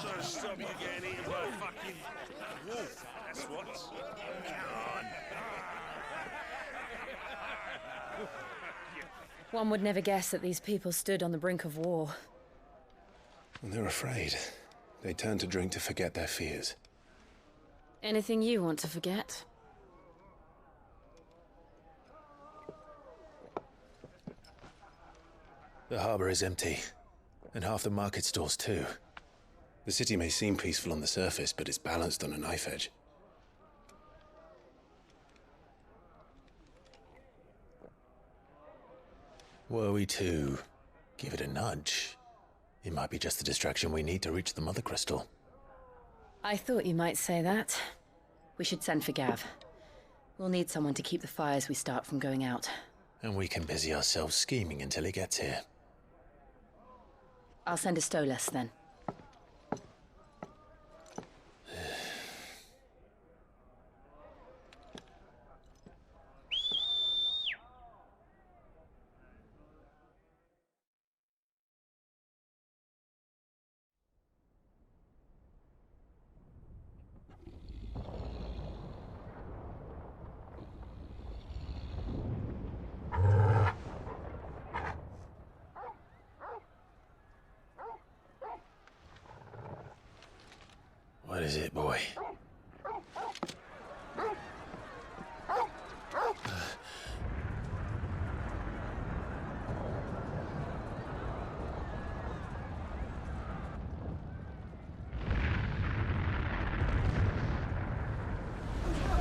trying to stop you getting eaten by a fucking wolf. That's what. Come on. One would never guess that these people stood on the brink of war. And they're afraid. They turn to drink to forget their fears. Anything you want to forget? The harbor is empty, and half the market stalls too. The city may seem peaceful on the surface, but it's balanced on a knife edge. Were we to give it a nudge, it might be just the distraction we need to reach the Mother Crystal. I thought you might say that. We should send for Gav. We'll need someone to keep the fires we start from going out. And we can busy ourselves scheming until he gets here. I'll send a Stolas then. What is it, boy?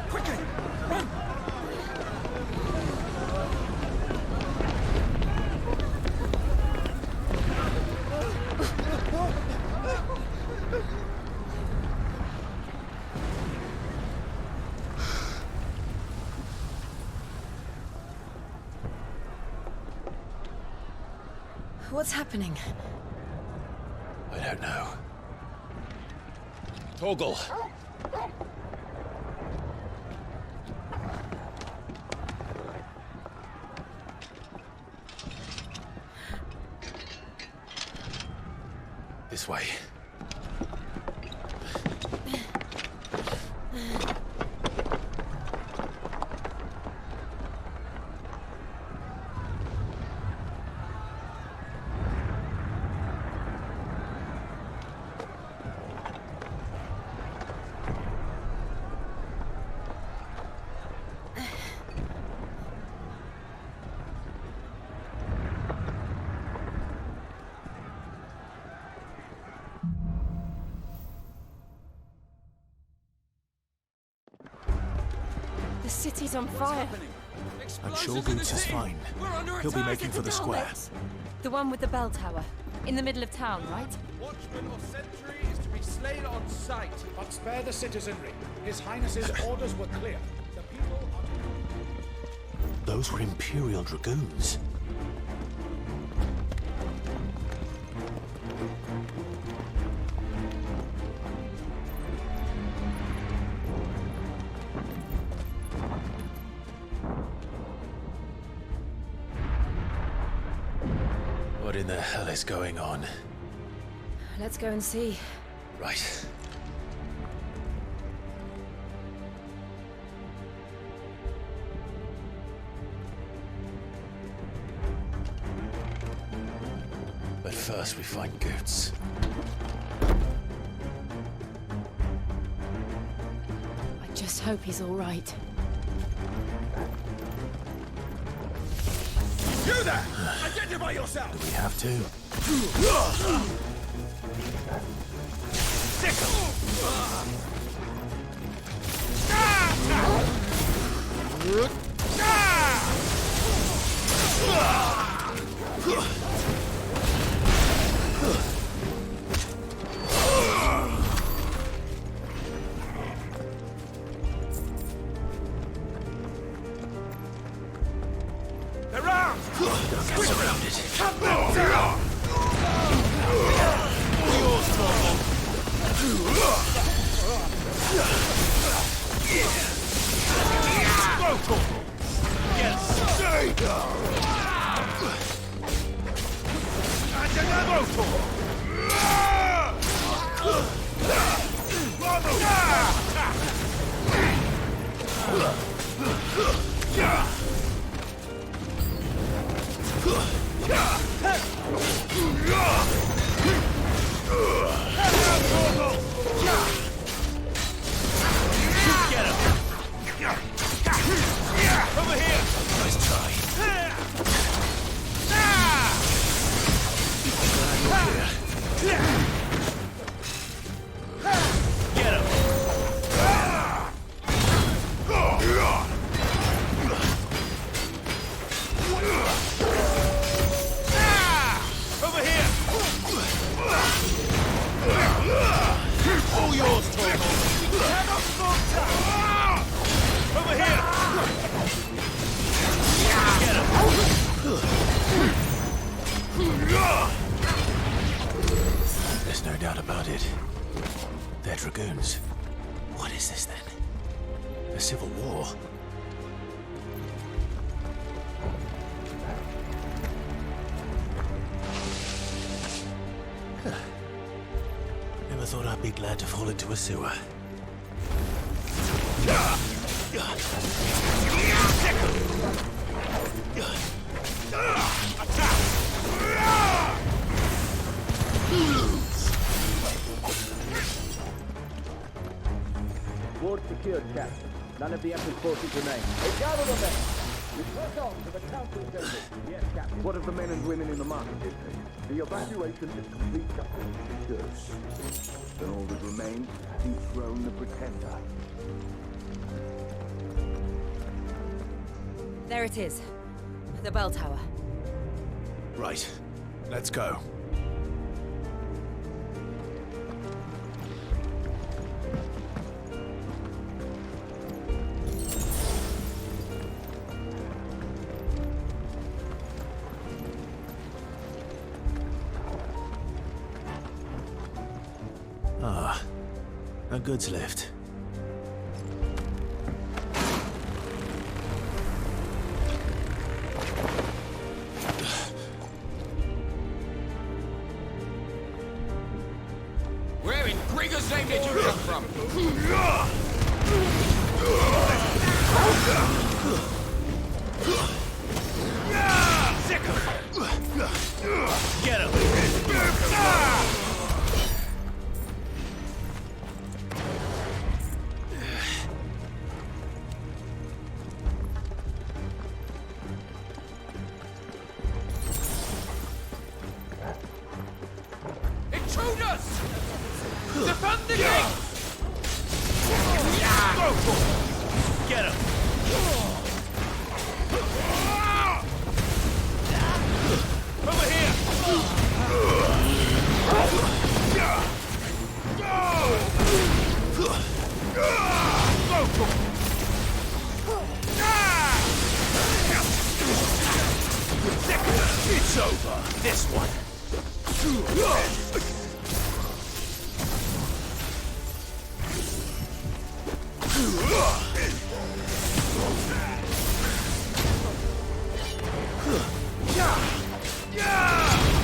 Quickly! Run! What's happening? I don't know. Torgal! This way. The city's on fire. I'm sure Boots is fine. He'll be making for the square. The one with the bell tower. In the middle of town, right? Watchman or sentry is to be slain on sight. But spare the citizenry. His Highness's orders were clear. The people are to... Those were Imperial Dragoons. What in the hell is going on? Let's go and see. Right. But first we find Goots. I just hope he's all right. You there! Identify yourself! Do we have to? They're armed! We're surrounded. Cut them down! Yours, Torgal! Go, Torgal! Yes! Stay down! And another Torgal! There's no doubt about it. They're dragoons. What is this then? A civil war? Huh. Never thought I'd be glad to fall into a sewer. Ward secured, Cap. None of the Emperor's forces remain. They gather the men. We press on to the council chamber. Yes, Captain. What of the men and women in the market district? The evacuation is complete, Captain. Good. Then all that remains, dethrone the Pretender. There it is. The bell tower. Right. Let's go. Ah, no goods left. Where in Grigor's name did you come from? Get him! Intruders! Defend the gate! Get him! Over here! It's over. This one.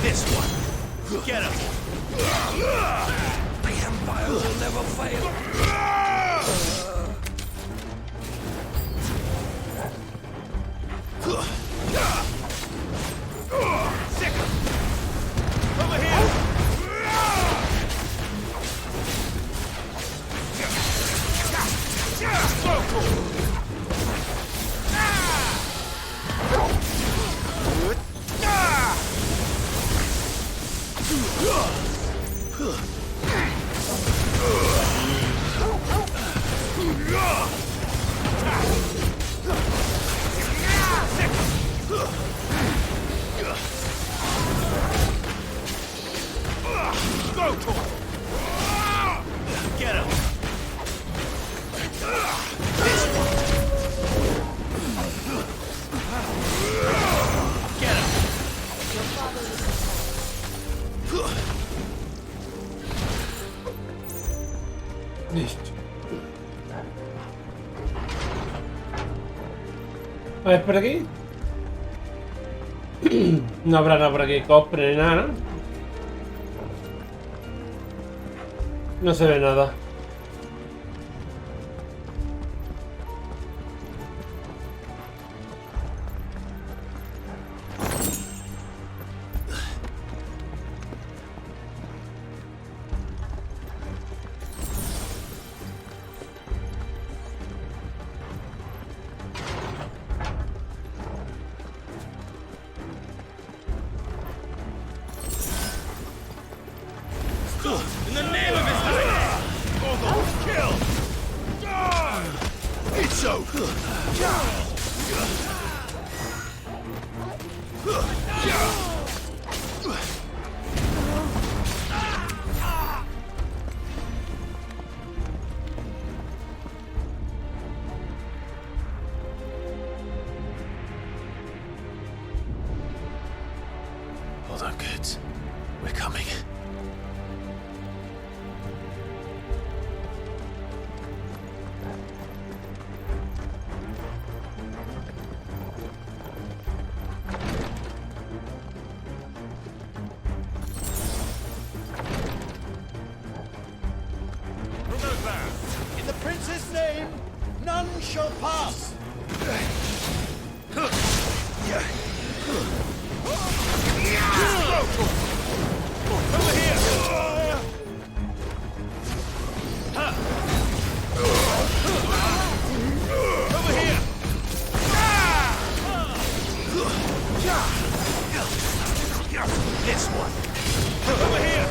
This one. Get him. The Empire will never fail. Over here. Get him. This one. Get him. Listo. A ver, por aquí. No habrá nada por aquí, cofre ni nada, ¿no? No se ve nada. In the name of His Highness! All those killed! It's over! Hold on, kids. In the prince's name, none shall pass. Over here! Over here! This one! Over here!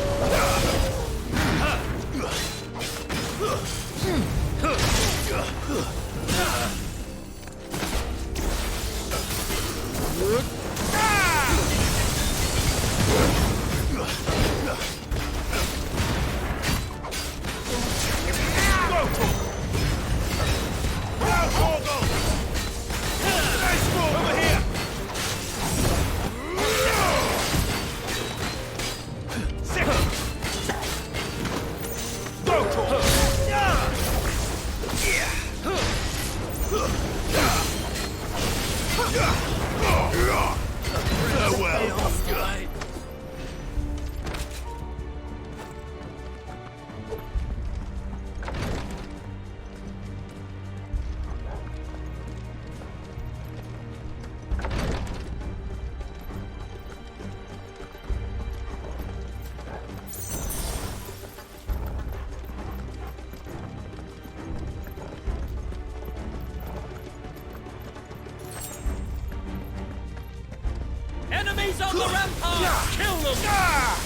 Enemies on the rampart! Kill them!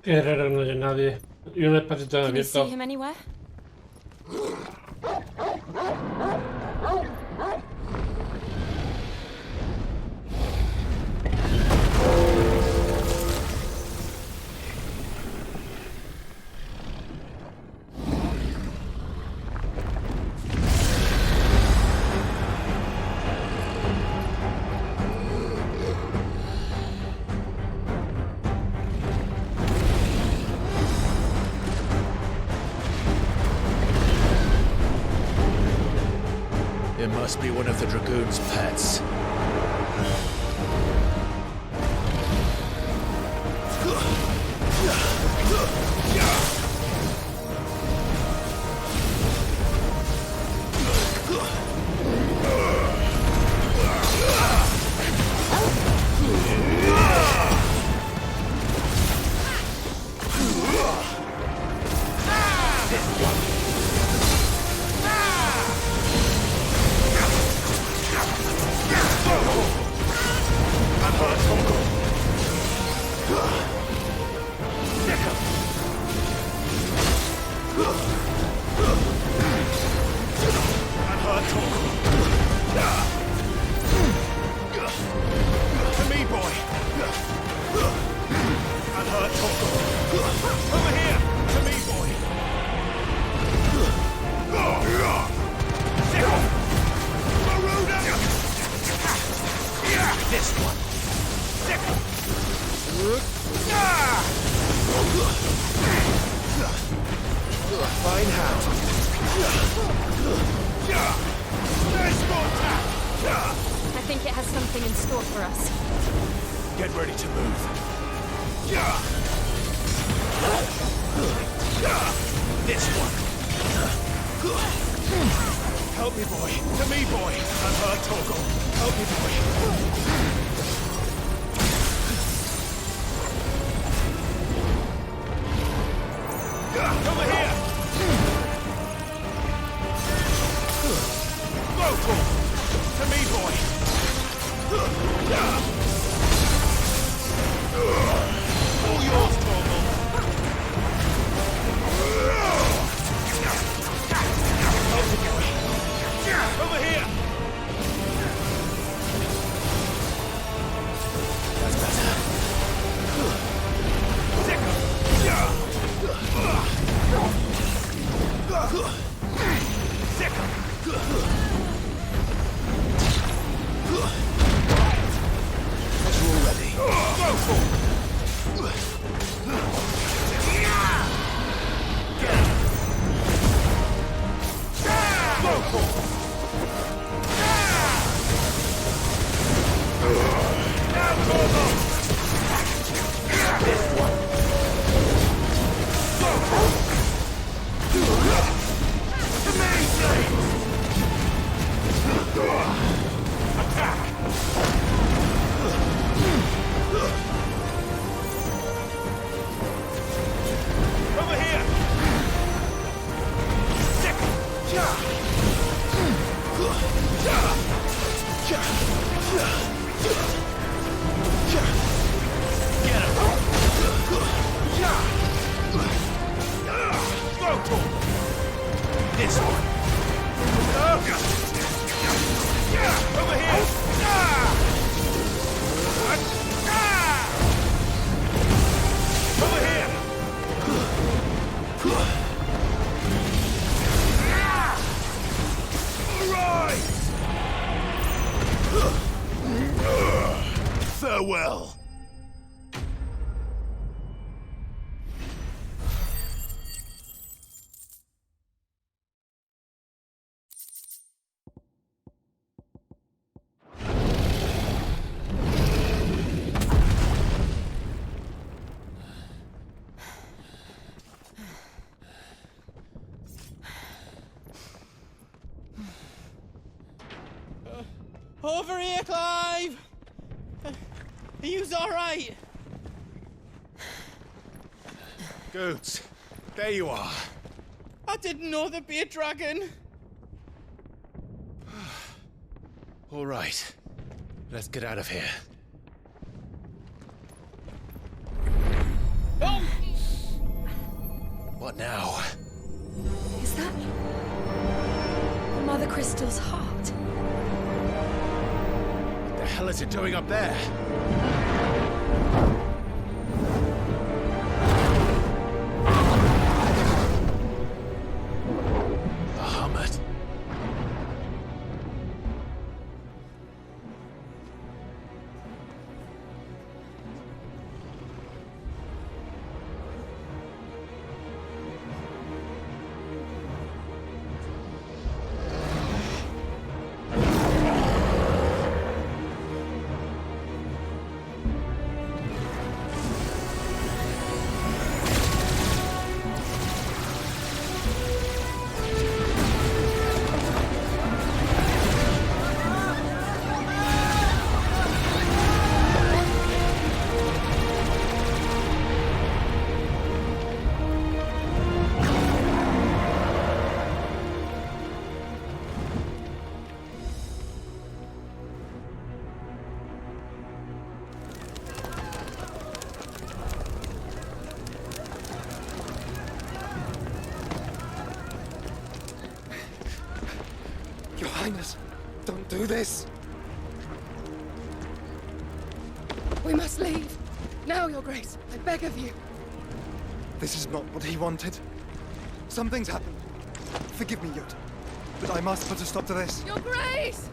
Qué raro que no haya nadie. Y un espacio todo Can you see abierto. him anywhere? It must be one of the Dragoon's pets. I think it has something in store for us. Get ready to move. This one. Help me, boy. To me, boy. Unheard Torgal. Help me, boy. Over here. Vocal. To me, boy. Farewell. Over here, Clive! Are you alright? Goods, there you are. I didn't know there'd be a dragon. All right, let's get out of here. Oh! What now? Is that Mother Crystal's heart? What the hell is it doing up there? Bahamut. Your Highness, don't do this. We must leave. Now, Your Grace, I beg of you. This is not what he wanted. Something's happened. Forgive me, Yod, but I must put a stop to this. Your Grace!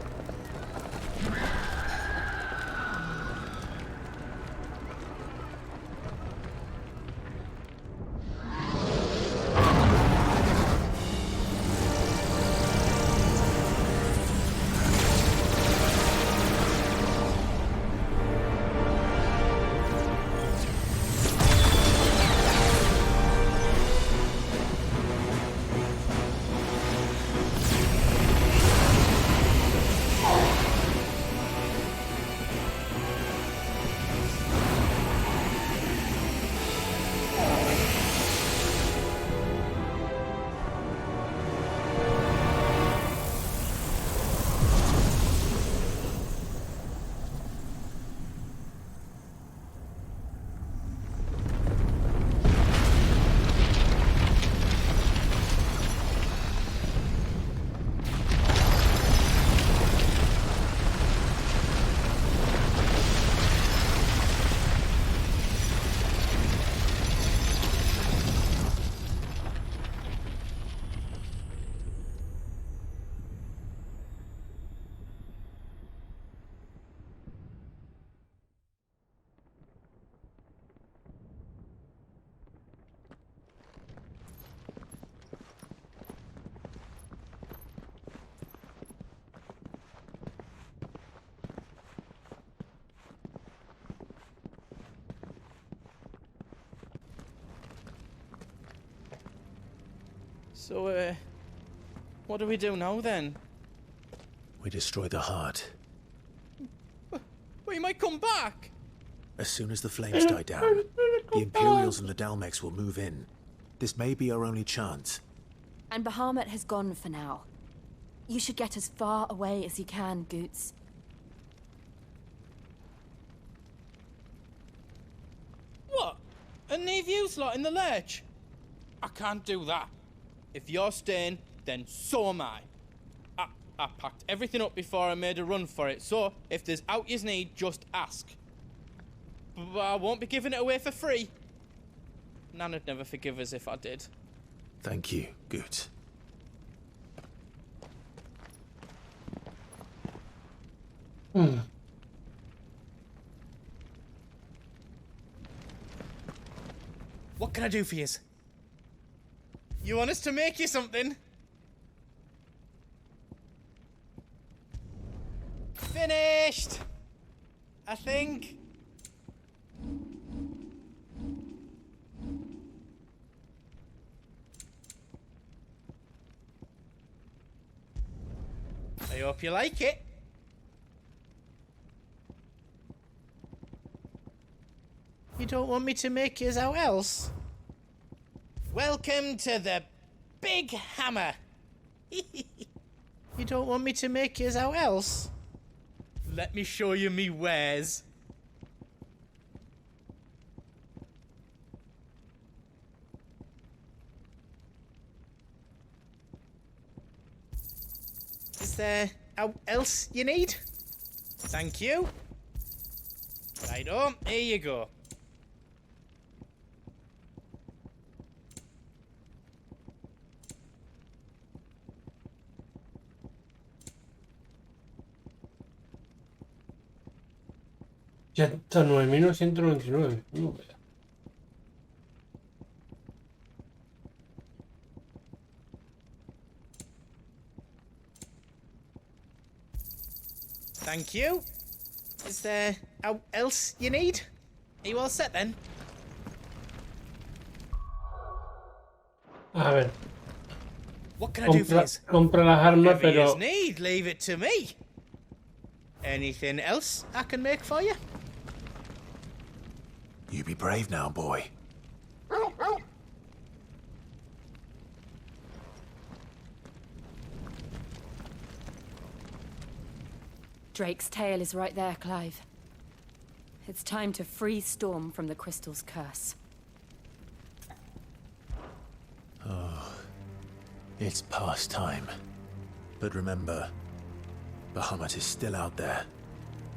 So, what do we do now then? We destroy the heart. We might come back! As soon as the flames die down, the Imperials and the Dalmex will move in. This may be our only chance. And Bahamut has gone for now. You should get as far away as you can, Goots. What? And leave you lot in the lurch? I can't do that. If you're staying, then so am I. I packed everything up before I made a run for it, so if there's out you need, just ask. But I won't be giving it away for free. Nana'd never forgive us if I did. Thank you, Goots. What can I do for you? You want us to make you something? Finished! I think. I hope you like it. You don't want me to make yours out else? Welcome to the Big Hammer. You don't want me to make yours out else? Let me show you me wares. Is there else you need? Thank you. Righto, here you go. Ya está 9.999. No vea. Thank you. Is there else you need? Are you all set then? A ver. What can I do for you? Compra las armas, Whatever pero... yous need, leave it to me. Anything else I can make for you? You be brave now, boy. Drake's tail is right there, Clive. It's time to free Storm from the crystal's curse. Oh, it's past time. But remember, Bahamut is still out there.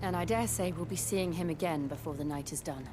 And I dare say we'll be seeing him again before the night is done.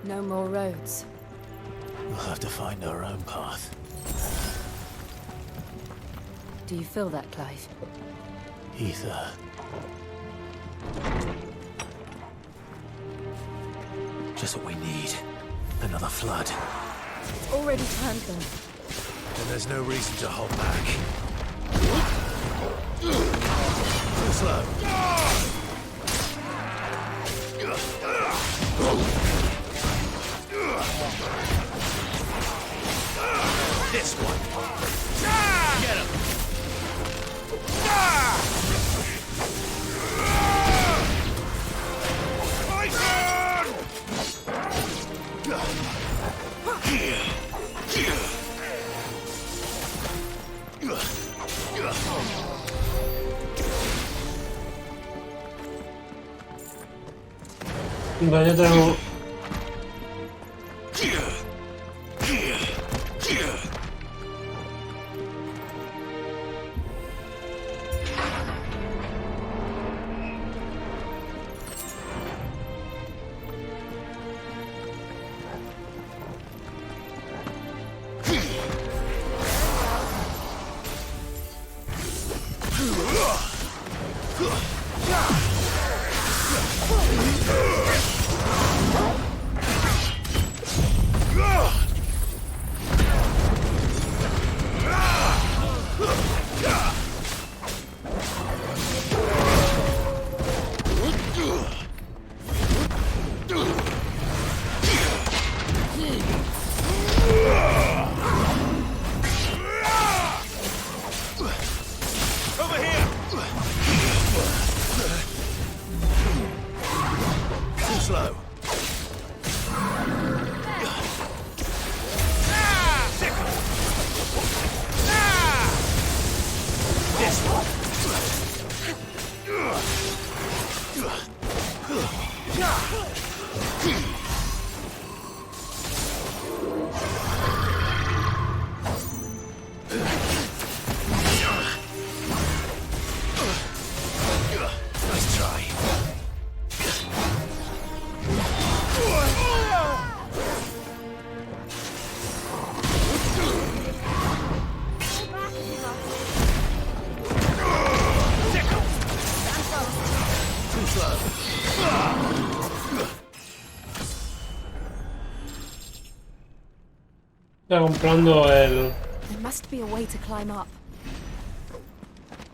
No more roads. We'll have to find our own path. Do you feel that, Clive? Ether. Just what we need. Another flood. It's already turned them. And there's no reason to hold back. Too slow. This one. Get him. Vaya tenemos... Está comprando el... There must be a way to climb up.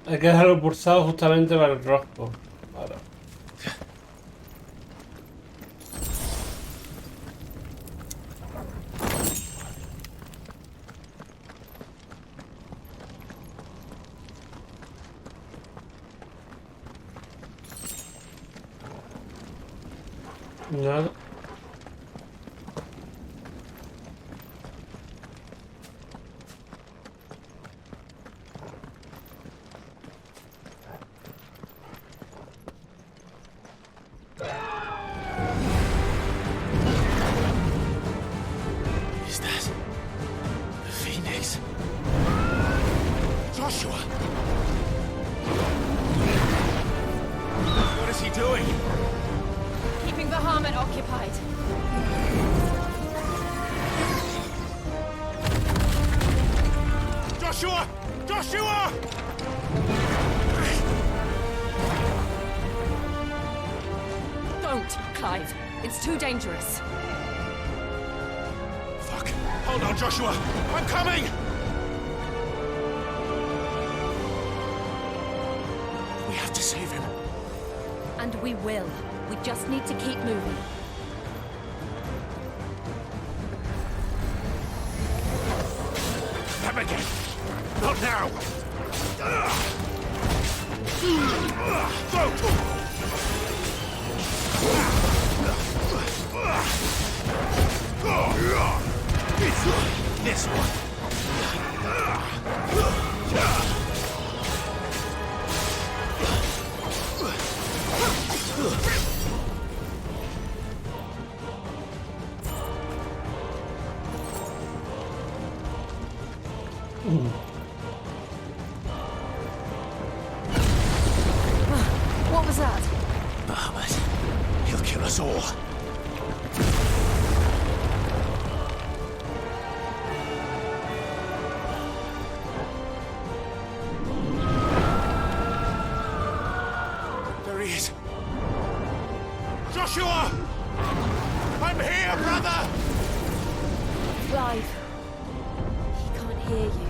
Hay que dejarlo pulsado justamente para el rosco. Ahora. Nada. Clive. It's too dangerous. Fuck. Hold on, Joshua. I'm coming! We have to save him. And we will. We just need to keep moving. Them again. Not now. Throat! This one. What was that? Bahamut. He'll kill us all. here, brother! Clive. He can't hear you.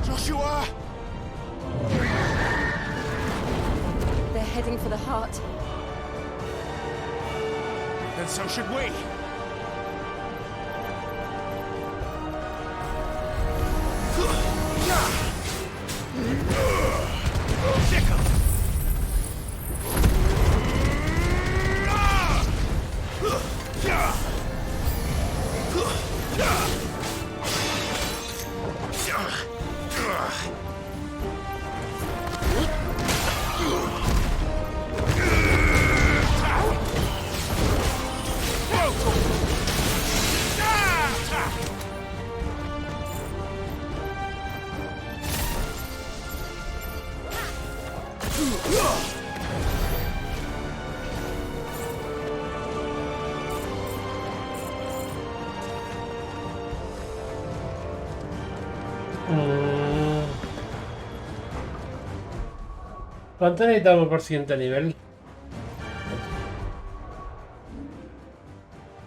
Joshua! They're heading for the heart. Then so should we. ¿Cuánto necesitamos por siguiente nivel?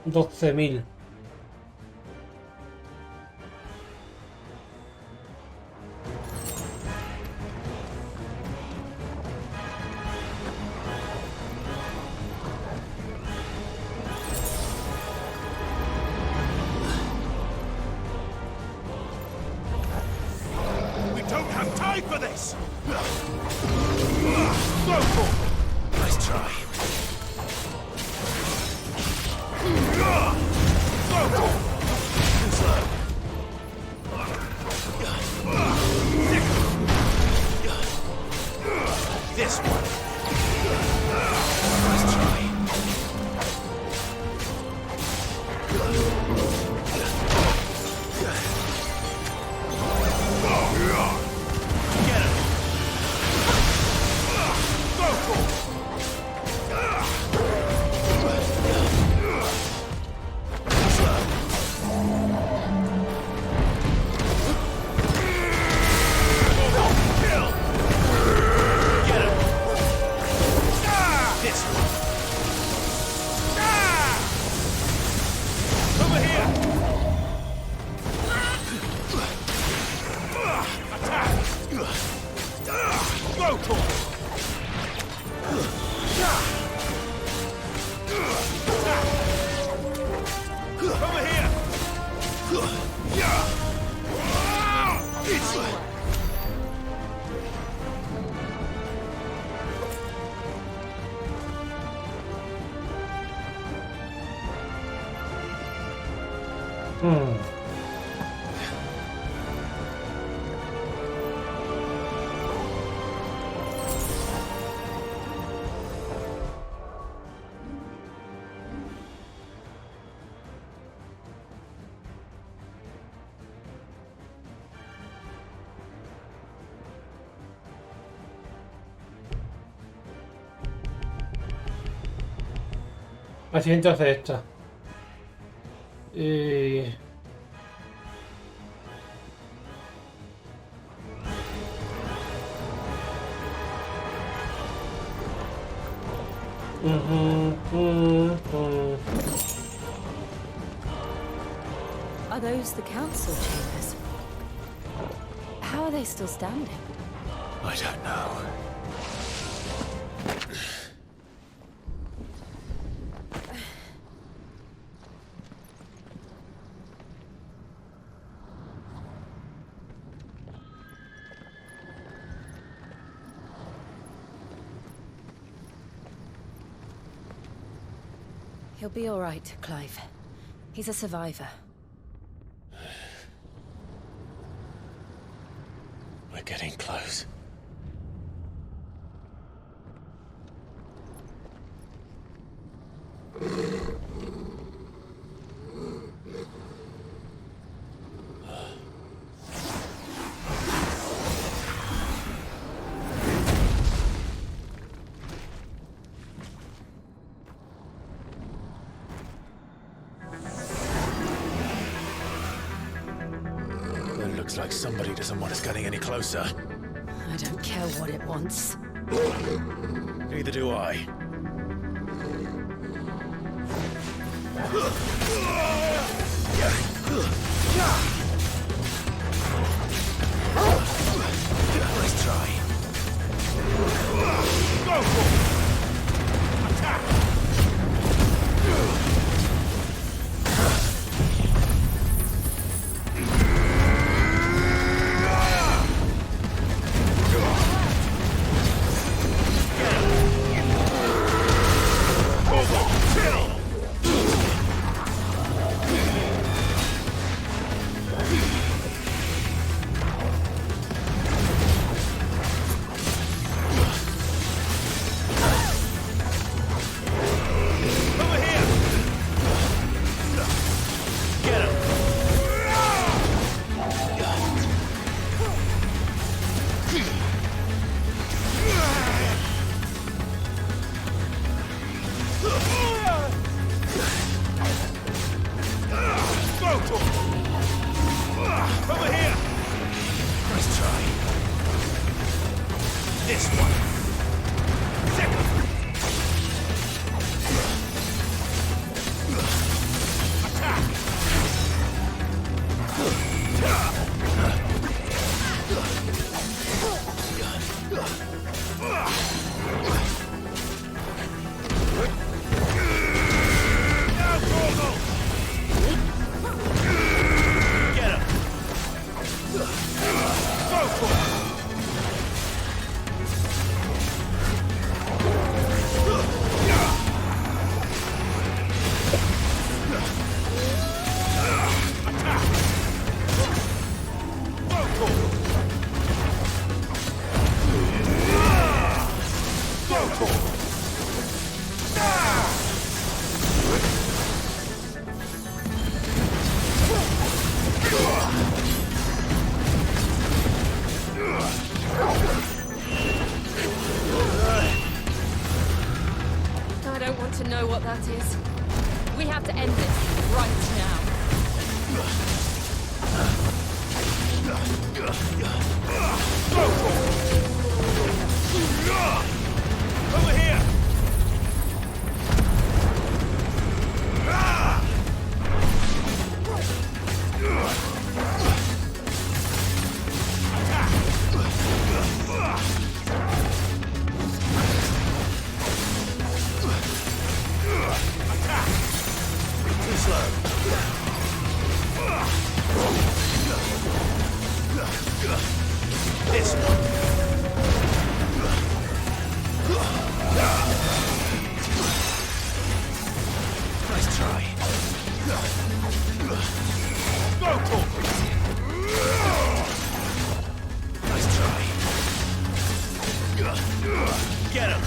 12.000. We don't have time for this! Nice try. This one. Nice try. Get him! Así entonces esta. Are those the council chambers? How are they still standing? I don't know. He'll be all right, Clive. He's a survivor. We're getting close. Looks like somebody doesn't want us getting any closer. I don't care what it wants. Neither do I. Nice try. Go for it! Attack! I don't want to know what that is. We have to end this right now. Over here! This one. Nice try. Go for it! Nice try. Get him!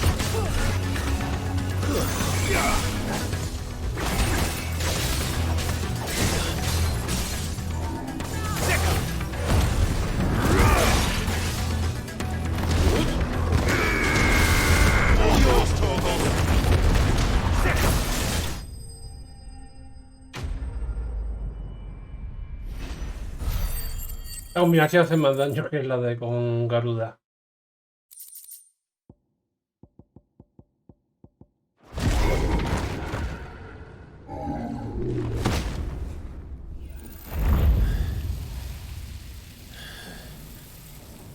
La combinación hace más daño que la de con Garuda.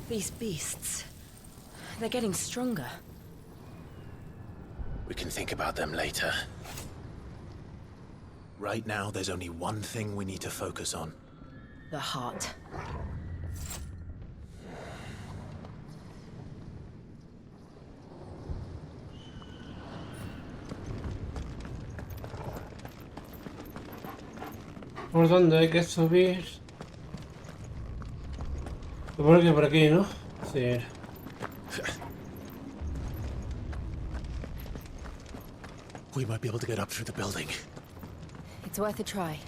These beasts, they're getting stronger. We can think about them later. Right now, there's only one thing we need to focus on. The heart. ¿Por dónde hay que subir? Supongo que por aquí, ¿no? Sí. We might be able to get up through the building. It's worth a try.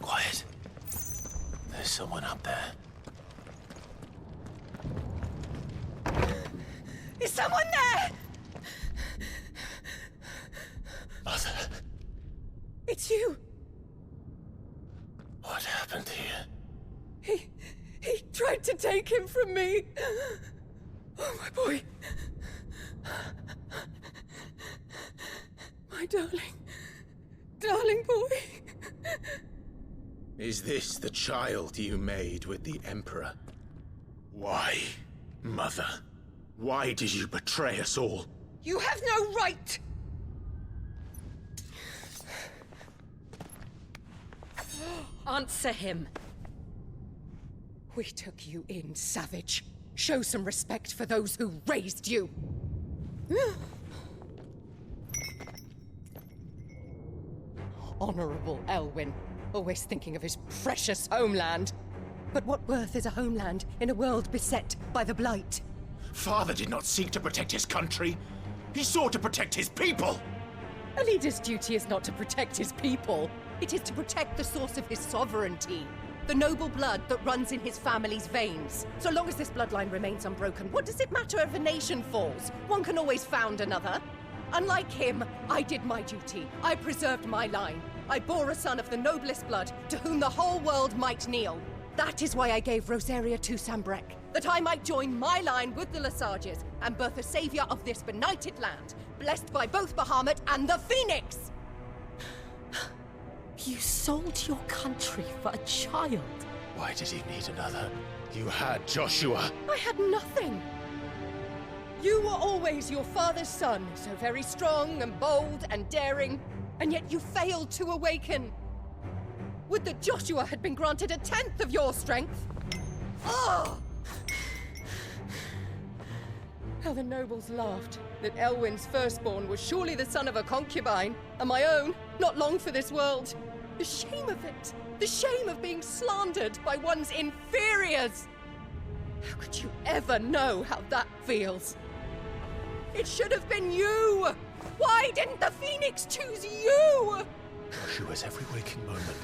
Quiet. There's someone up there. Is someone there? Arthur, It's you. what happened here? He tried to take him from me. Oh, my boy. My darling. Darling boy. Is this the child you made with the Emperor? Why, Mother? Why did you betray us all? You have no right! Answer him. We took you in, savage. Show some respect for those who raised you. Honorable Elwyn, always thinking of his precious homeland. But what worth is a homeland in a world beset by the Blight? Father did not seek to protect his country. He sought to protect his people. A leader's duty is not to protect his people. It is to protect the source of his sovereignty. The noble blood that runs in his family's veins. So long as this bloodline remains unbroken, what does it matter if a nation falls? One can always found another. Unlike him, I did my duty. I preserved my line. I bore a son of the noblest blood, to whom the whole world might kneel. That is why I gave Rosaria to Sambrek, that I might join my line with the Lesages and birth a savior of this benighted land, blessed by both Bahamut and the Phoenix! You sold your country for a child. Why did he need another? You had Joshua. I had nothing. You were always your father's son, so very strong and bold and daring, and yet you failed to awaken. Would that Joshua had been granted 1/10 of your strength? Oh! How the nobles laughed that Elwyn's firstborn was surely the son of a concubine, and my own, not long for this world. The shame of it! The shame of being slandered by one's inferiors! How could you ever know how that feels? It should have been you! Why didn't the Phoenix choose you? Joshua's every waking moment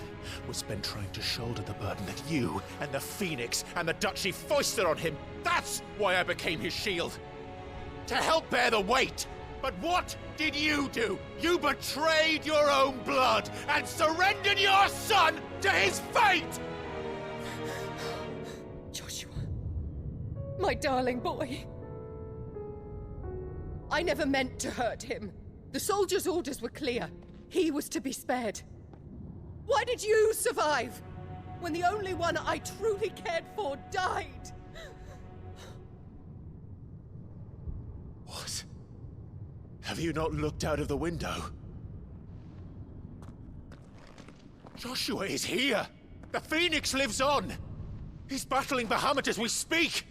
was spent trying to shoulder the burden that you and the Phoenix and the Duchy foisted on him. That's why I became his shield. To help bear the weight. But what did you do? You betrayed your own blood and surrendered your son to his fate! Joshua, my darling boy. I never meant to hurt him. The soldiers' orders were clear. He was to be spared. Why did you survive when the only one I truly cared for died? What? Have you not looked out of the window? Joshua is here! The Phoenix lives on! He's battling Bahamut as we speak!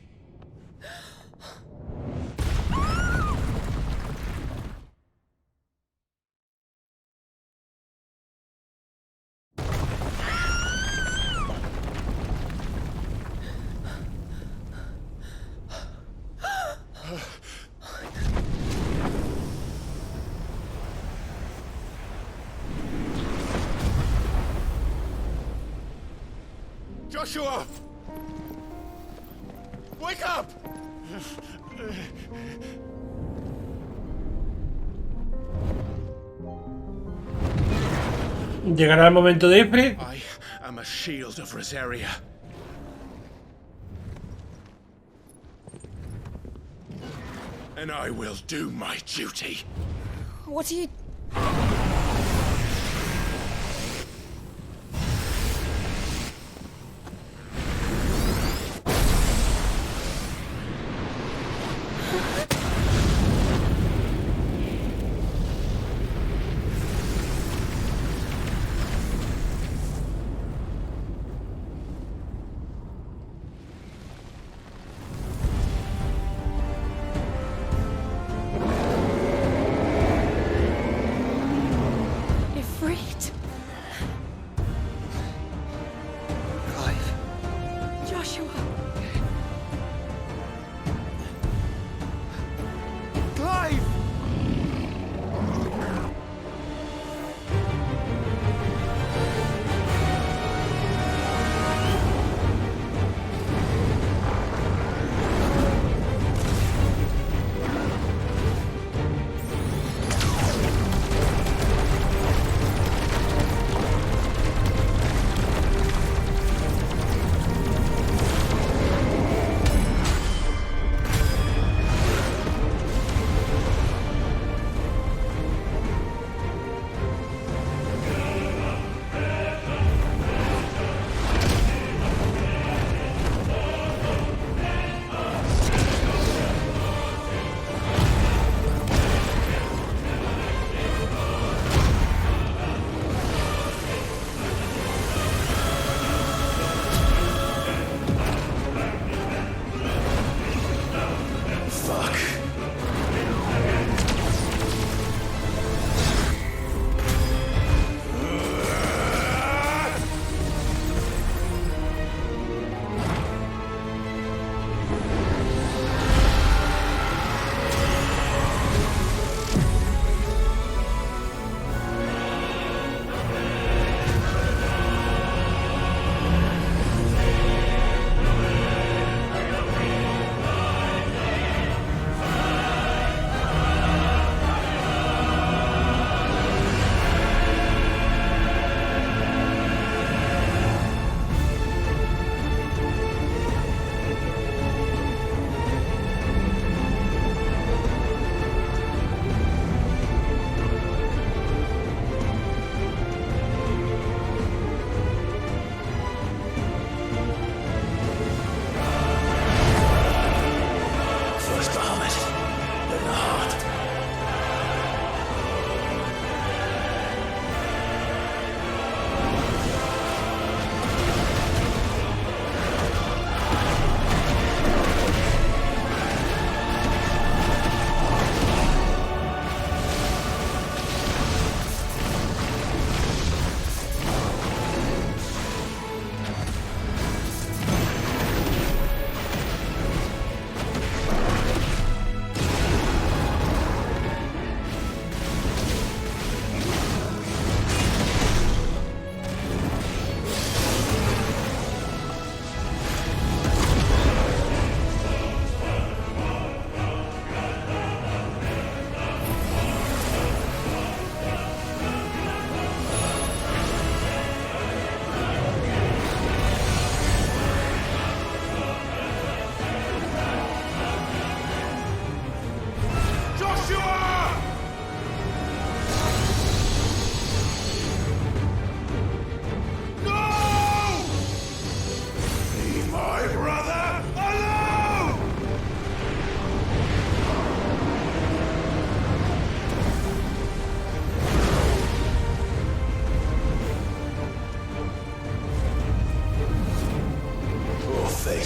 Joshua! Wake up! Llegará el momento de Ifrit. I am a shield of Rosaria. And I will do my duty. What are you...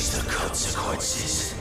face the consequences.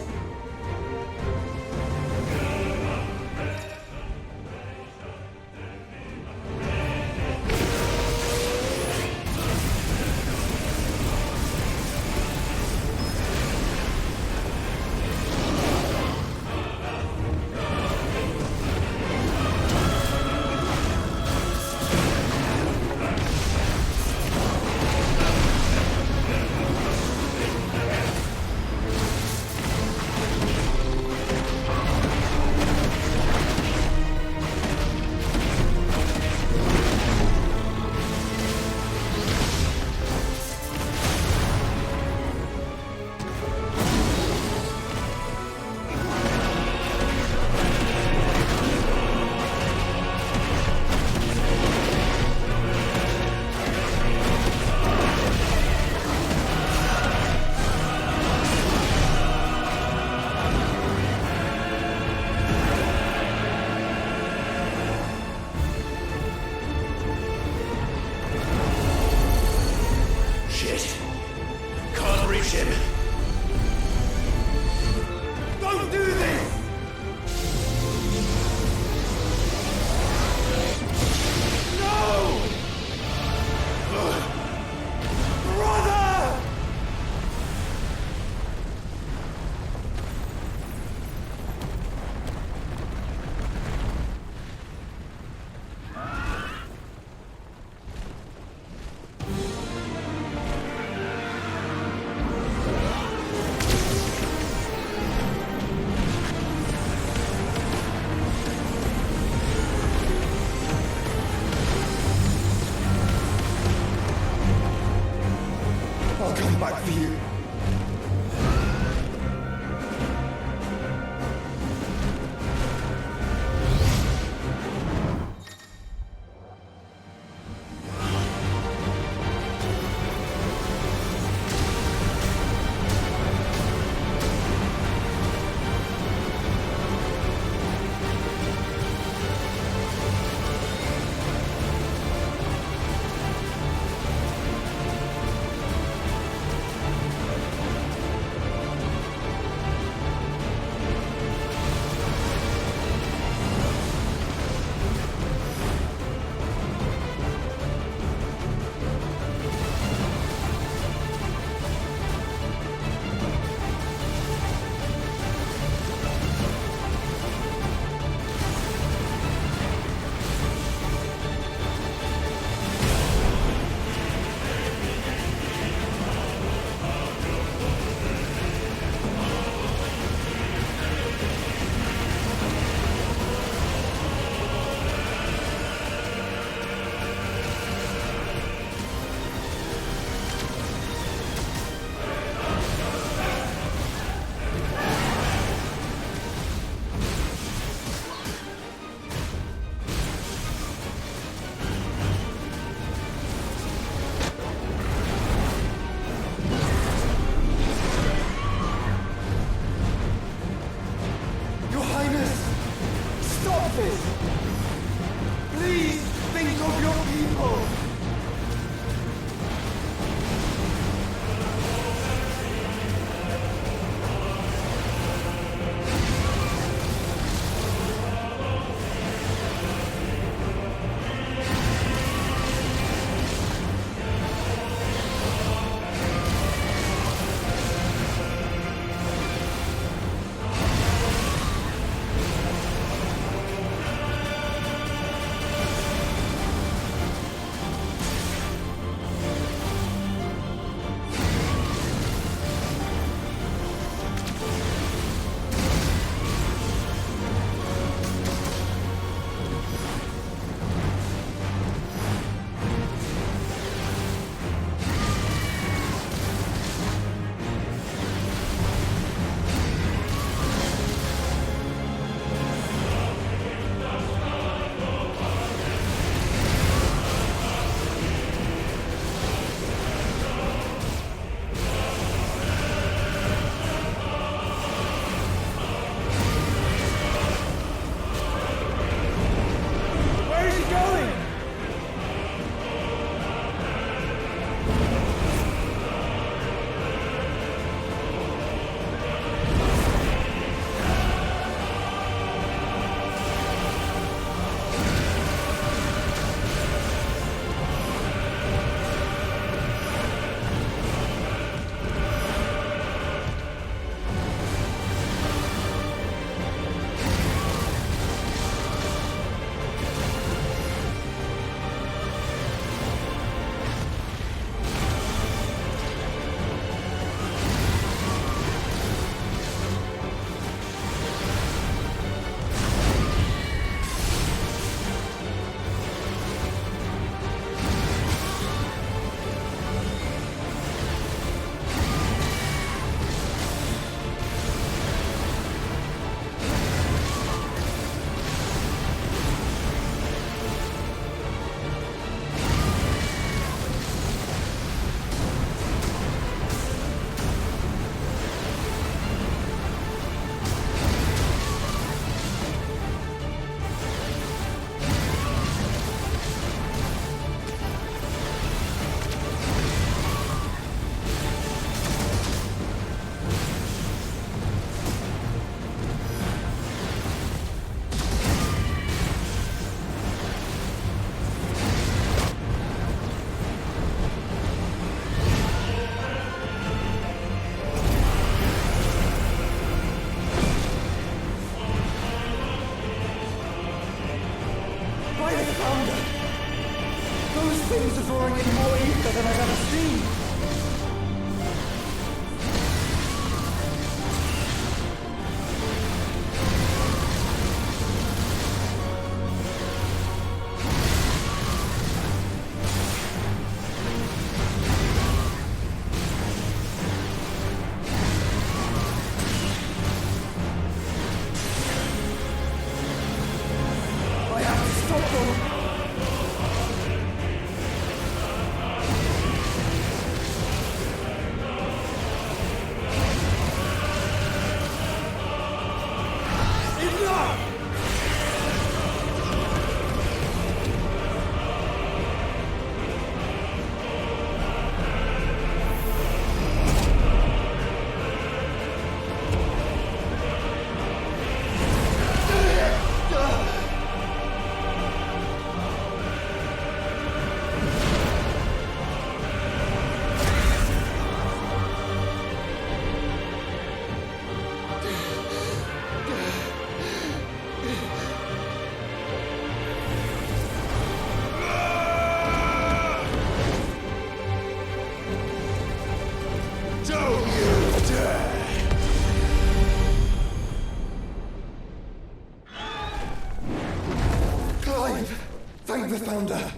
found her.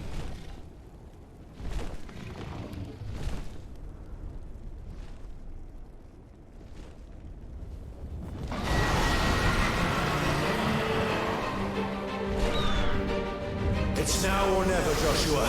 It's now or never, Joshua.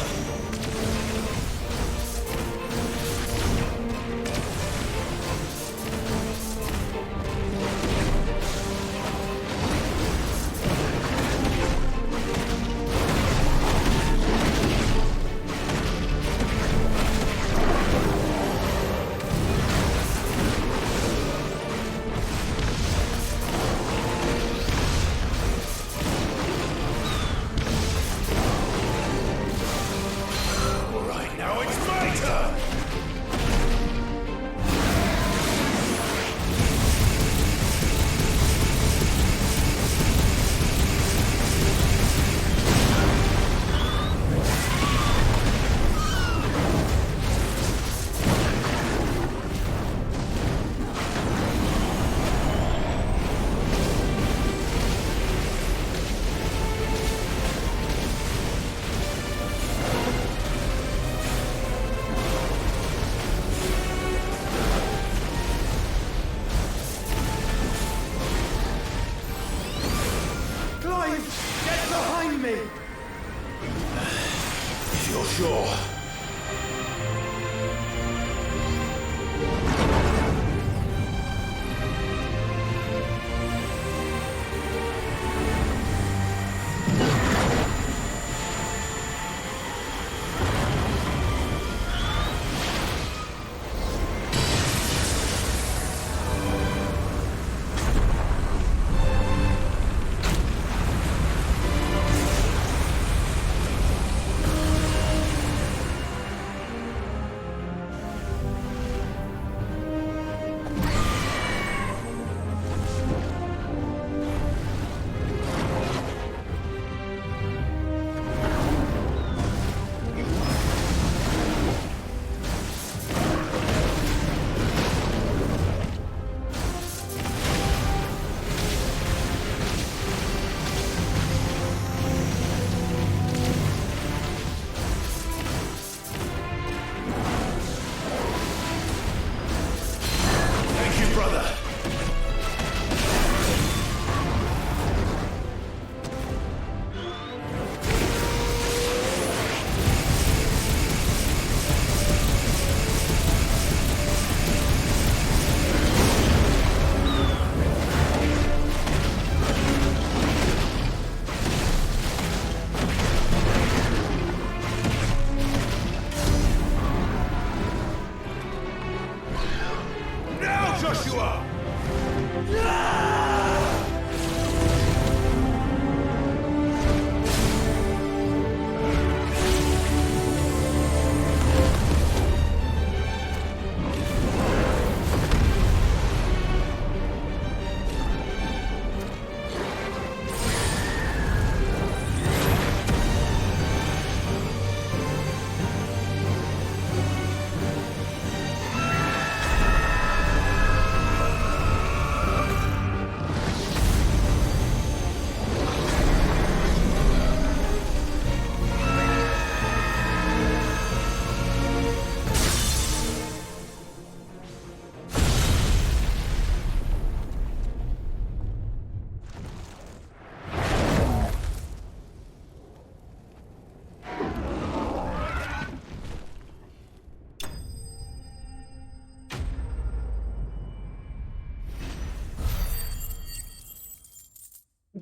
If you're sure.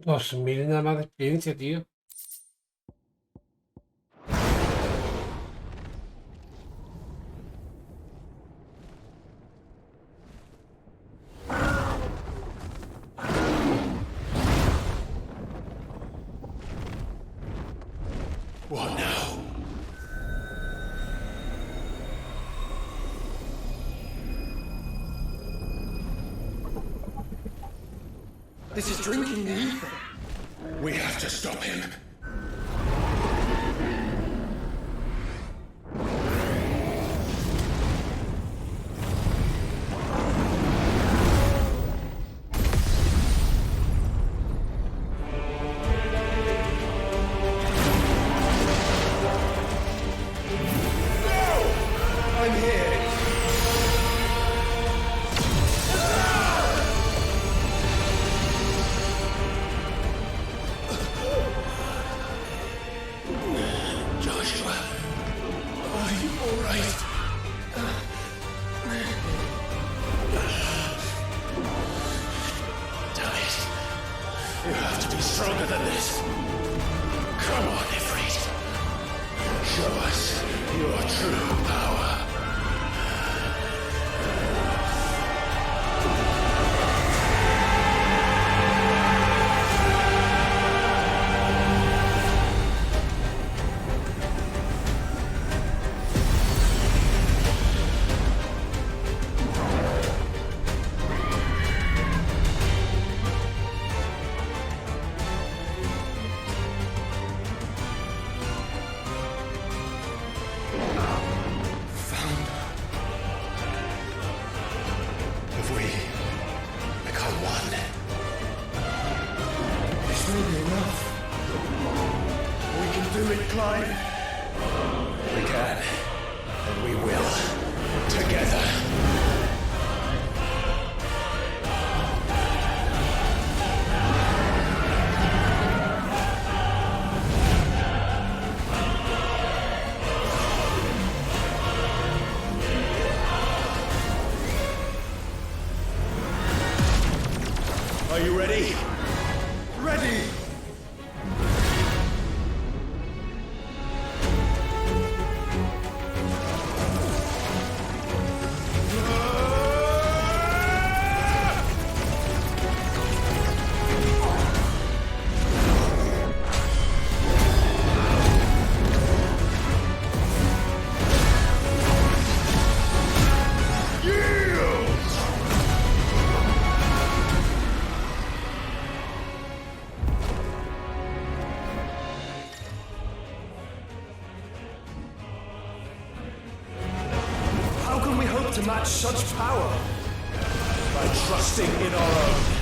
$2000 nada más de experiencia, tío. What now? This is drinking the ether. We have to stop him. You have to be stronger than this. Come on, Ifrit. Show us your true power. Are you ready? Ready! To match such power by trusting in our own.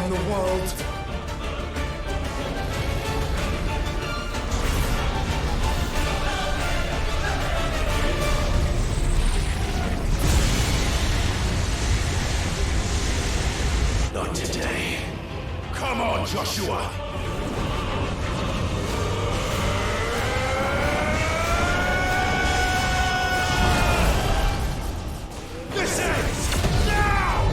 in the world. Not today. Come on, Joshua! This ends now!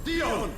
Dion!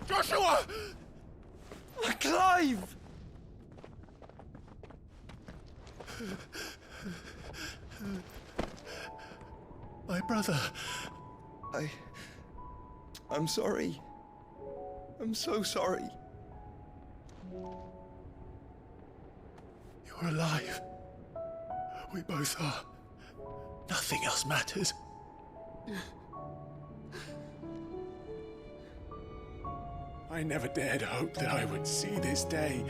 Joshua! Clive! My brother. I'm sorry. I'm so sorry. You're alive. We both are. Nothing else matters. I never dared hope that I would see this day.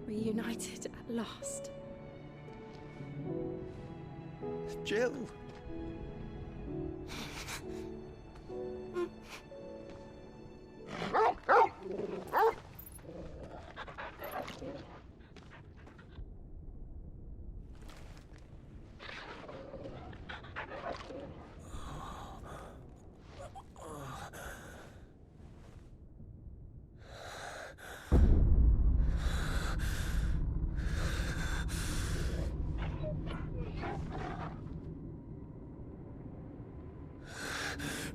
Reunited at last. Jill.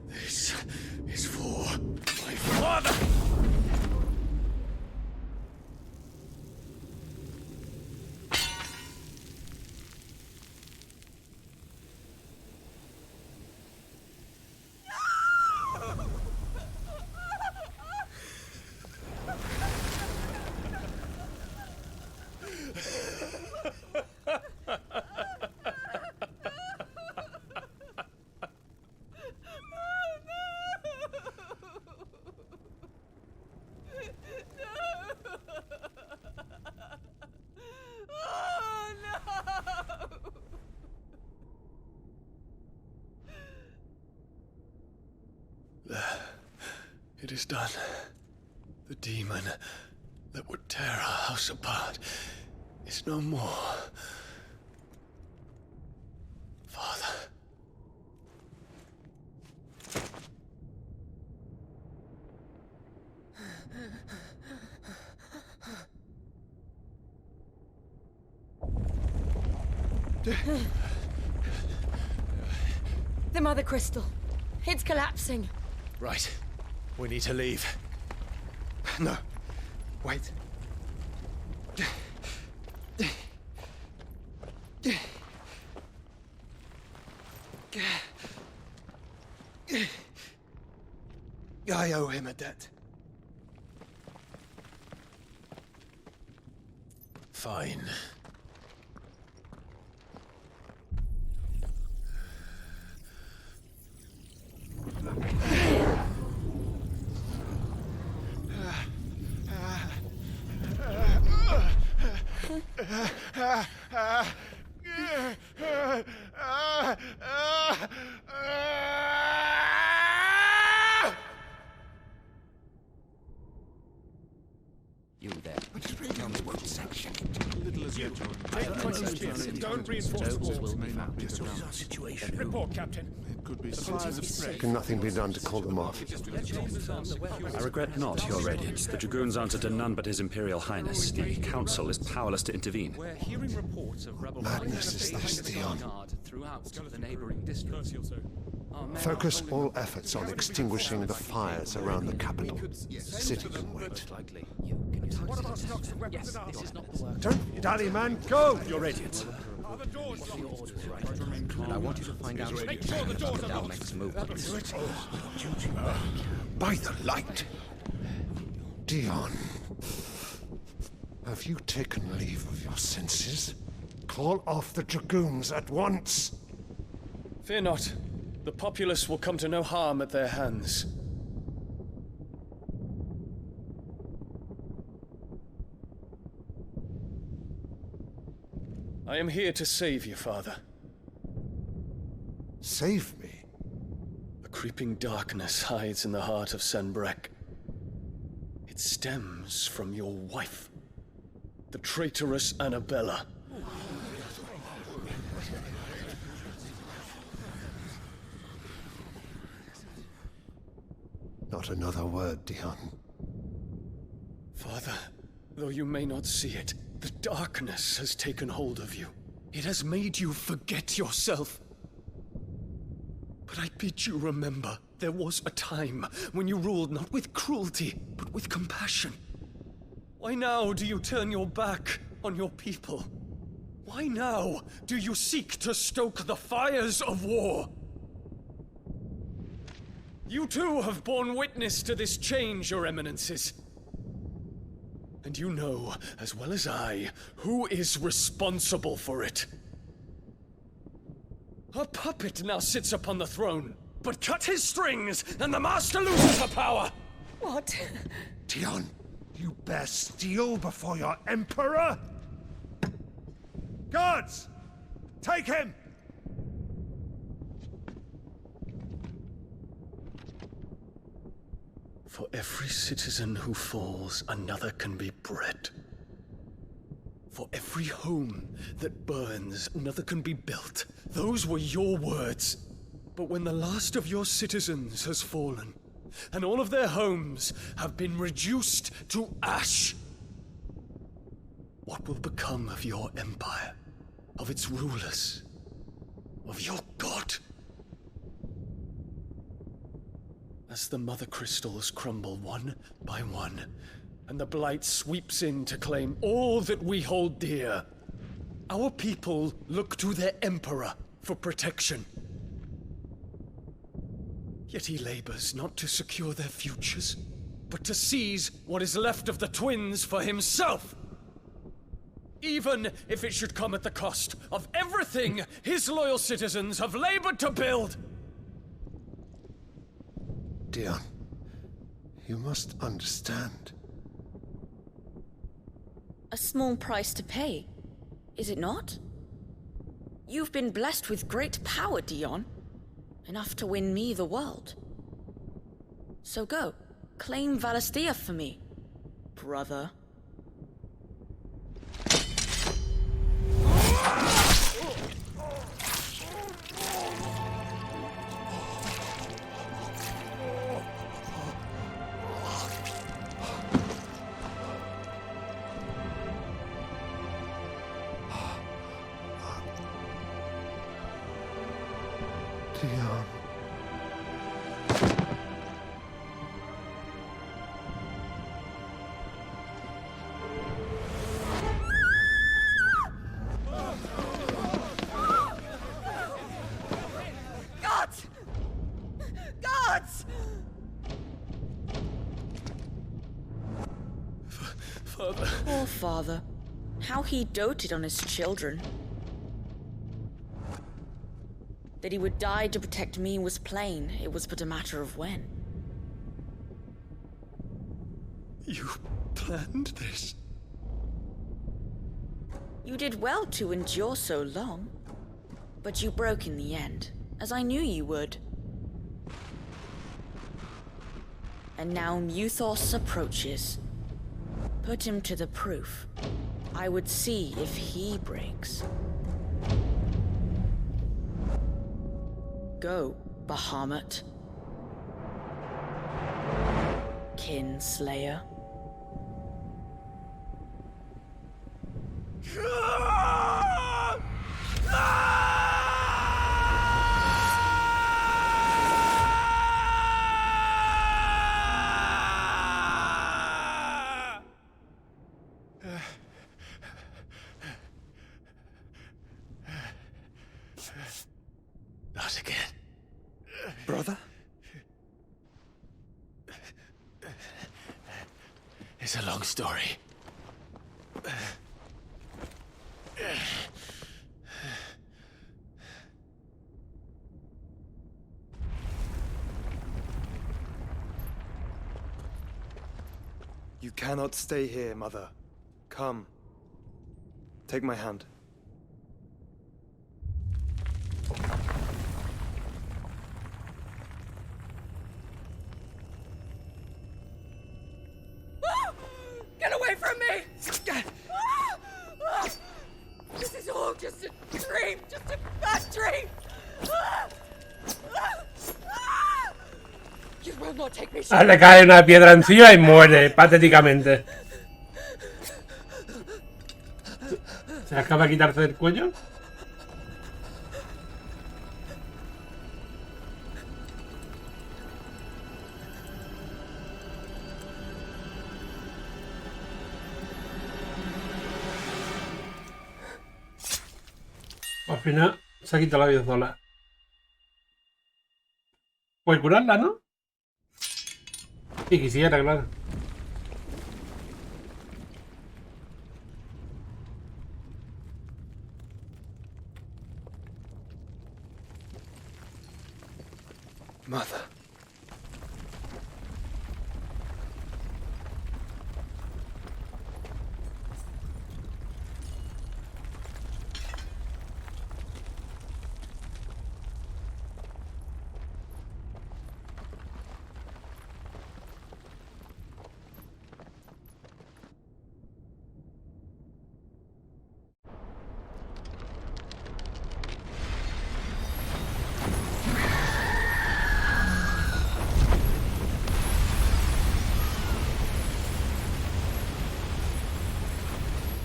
This is for my father! It is done. The demon that would tear our house apart is no more. Father. The Mother Crystal. It's collapsing. Right. We need to leave. No. Wait. I owe him a debt. Fine. You there. Tell me what section. Little as you don't reinforce the walls. This is our situation. Report, Captain. Could be citizens of threat. Can nothing be done to call them off? I regret not, Your Radiance. The Dragoons answer to none but His Imperial Highness. The Council is powerless to intervene. We're hearing reports of rebel Madness is this, Dion. throughout the neighboring districts. Focus all efforts on extinguishing the fires around the capital. The city can wait. Don't dally, man, go! Your Radiance. And I want you to find out Dalmec's movements. By the light! Dion, have you taken leave of your senses? Call off the Dragoons at once! Fear not. The populace will come to no harm at their hands. I am here to save you, Father. Save me? A creeping darkness hides in the heart of Sanbreque. It stems from your wife, the traitorous Annabella. Not another word, Dion. Father, though you may not see it, the darkness has taken hold of you. It has made you forget yourself. But I bid you remember, there was a time when you ruled not with cruelty, but with compassion. Why now do you turn your back on your people? Why now do you seek to stoke the fires of war? You too have borne witness to this change, Your Eminences. And you know, as well as I, who is responsible for it. A puppet now sits upon the throne, but cut his strings, and the Master loses her power! What? Dion, you bear steel before your Emperor? Guards! Take him! For every citizen who falls, another can be bred. For every home that burns, another can be built. Those were your words. But when the last of your citizens has fallen, and all of their homes have been reduced to ash, what will become of your empire, of its rulers, of your god? As the Mother Crystals crumble one by one, and the Blight sweeps in to claim all that we hold dear, our people look to their Emperor for protection. Yet he labors not to secure their futures, but to seize what is left of the twins for himself! Even if it should come at the cost of everything his loyal citizens have labored to build! Dion, you must understand. A small price to pay, is it not? You've been blessed with great power, Dion. Enough to win me the world. So go, claim Valisthea for me, brother. nuts! Father. Poor father. How he doted on his children. That he would die to protect me was plain. It was but a matter of when. You planned this? You did well to endure so long. But you broke in the end, as I knew you would. And now Muthos approaches. Put him to the proof. I would see if he breaks. Go, Bahamut. Kinslayer. Not again. Brother? It's a long story. You cannot stay here, Mother. Come. Take my hand. Get away from me! This is all just a dream, just a bad dream! You will not take me. Le cae una piedra encima y muere patéticamente. ¿Se acaba de quitarse del cuello? Al final se ha quitado la vida sola. Puede curarla, ¿no? Si quisiera, claro. Mother.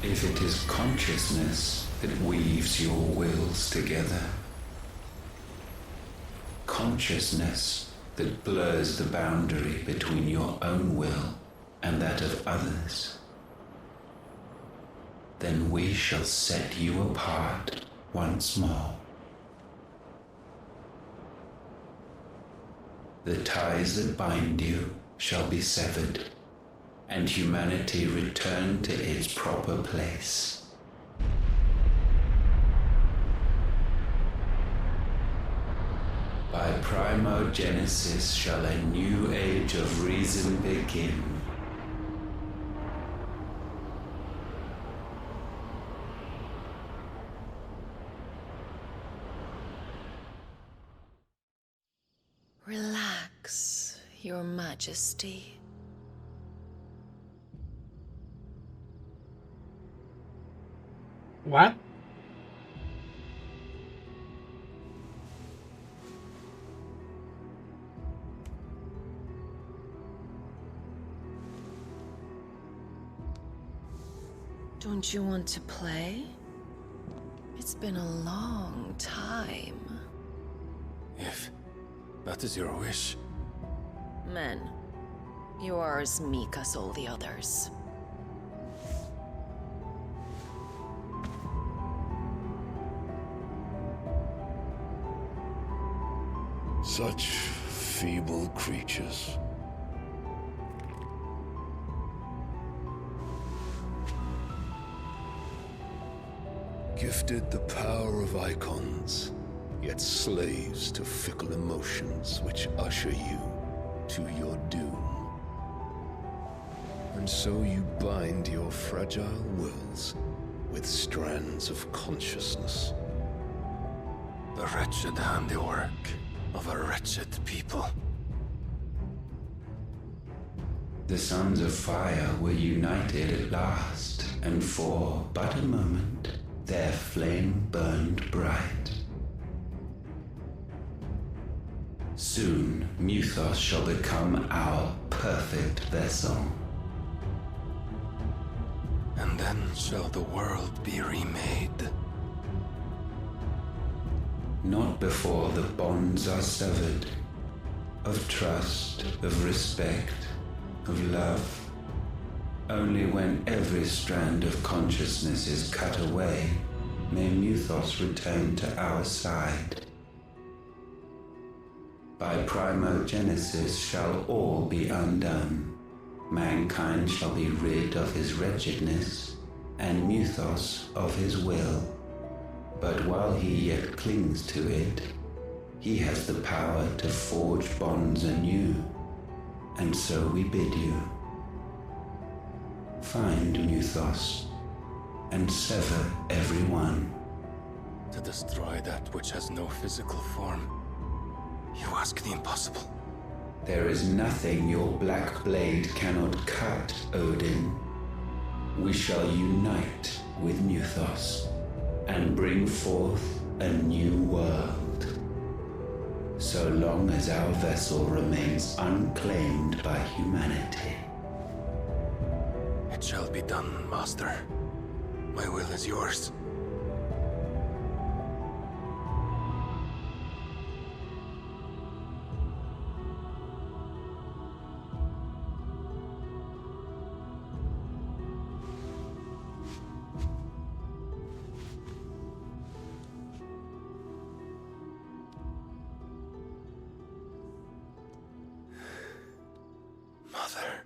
If it is consciousness that weaves your wills together, consciousness that blurs the boundary between your own will and that of others, then we shall set you apart once more. The ties that bind you shall be severed, and humanity return to its proper place. By primogenesis shall a new age of reason begin. Relax, Your Majesty. What? Don't you want to play? It's been a long time. If that is your wish. Men, you are as meek as all the others. Such feeble creatures. Gifted the power of icons, yet slaves to fickle emotions which usher you to your doom. And so you bind your fragile wills with strands of consciousness. The wretched handiwork of a wretched people. The sons of fire were united at last, and for but a moment, their flame burned bright. Soon, Muthos shall become our perfect vessel. And then shall the world be remade. Not before the bonds are severed, of trust, of respect, of love. Only when every strand of consciousness is cut away, may Muthos return to our side. By primogenesis shall all be undone. Mankind shall be rid of his wretchedness, and Muthos of his will. But while he yet clings to it, he has the power to forge bonds anew, and so we bid you. Find Muthos, and sever every one. To destroy that which has no physical form, you ask the impossible. There is nothing your black blade cannot cut, Odin. We shall unite with Muthos, and bring forth a new world. So long as our vessel remains unclaimed by humanity. It shall be done, Master. My will is yours. Mother.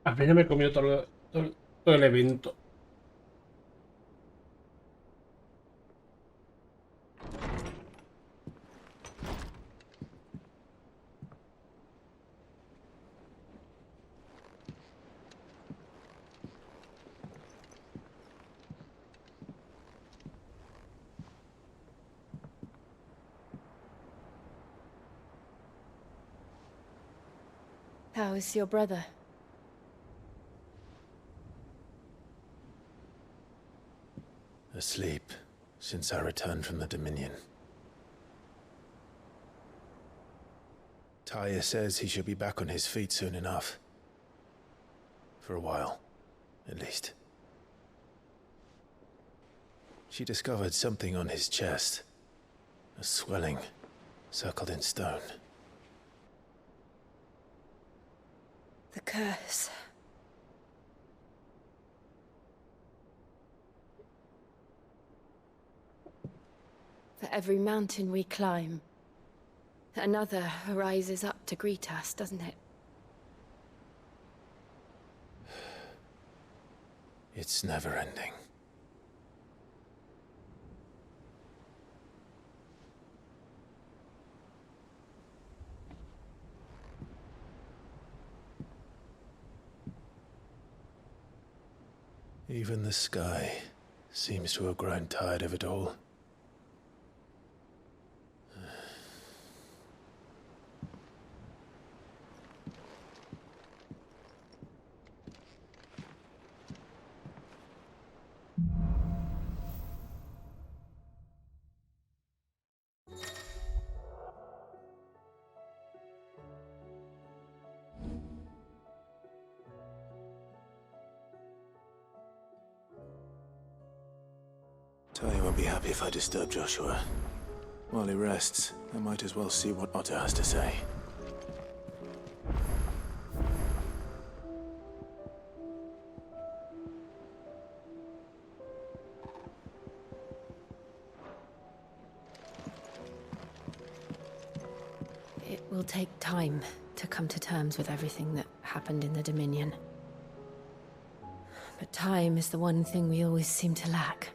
Apenas me comió todo el evento. How is your brother? Asleep since I returned from the Dominion. Taya says he should be back on his feet soon enough. For a while, at least. She discovered something on his chest. A swelling, circled in stone. The curse. For every mountain we climb, another rises up to greet us, doesn't it? It's never ending. Even the sky seems to have grown tired of it all. Talia won't be happy if I disturb Joshua. While he rests, I might as well see what Otto has to say. It will take time to come to terms with everything that happened in the Dominion. But time is the one thing we always seem to lack.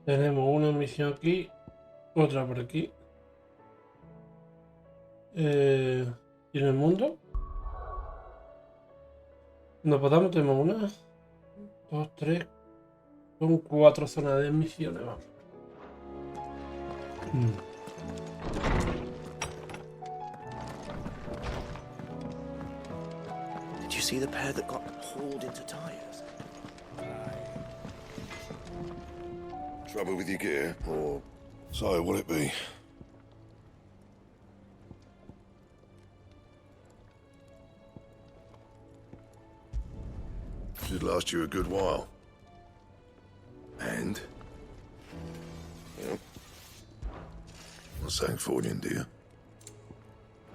Tenemos una misión aquí, otra por aquí. ¿Y en el mundo? ¿Nos podamos? Tenemos una, dos, tres. Son 4 zonas de misiones. Vamos. Did you see the pair that got hauled into tires? Trouble with your gear, or so will it be? Should last you a good while. And? Yep. Not saying forwarding, do you?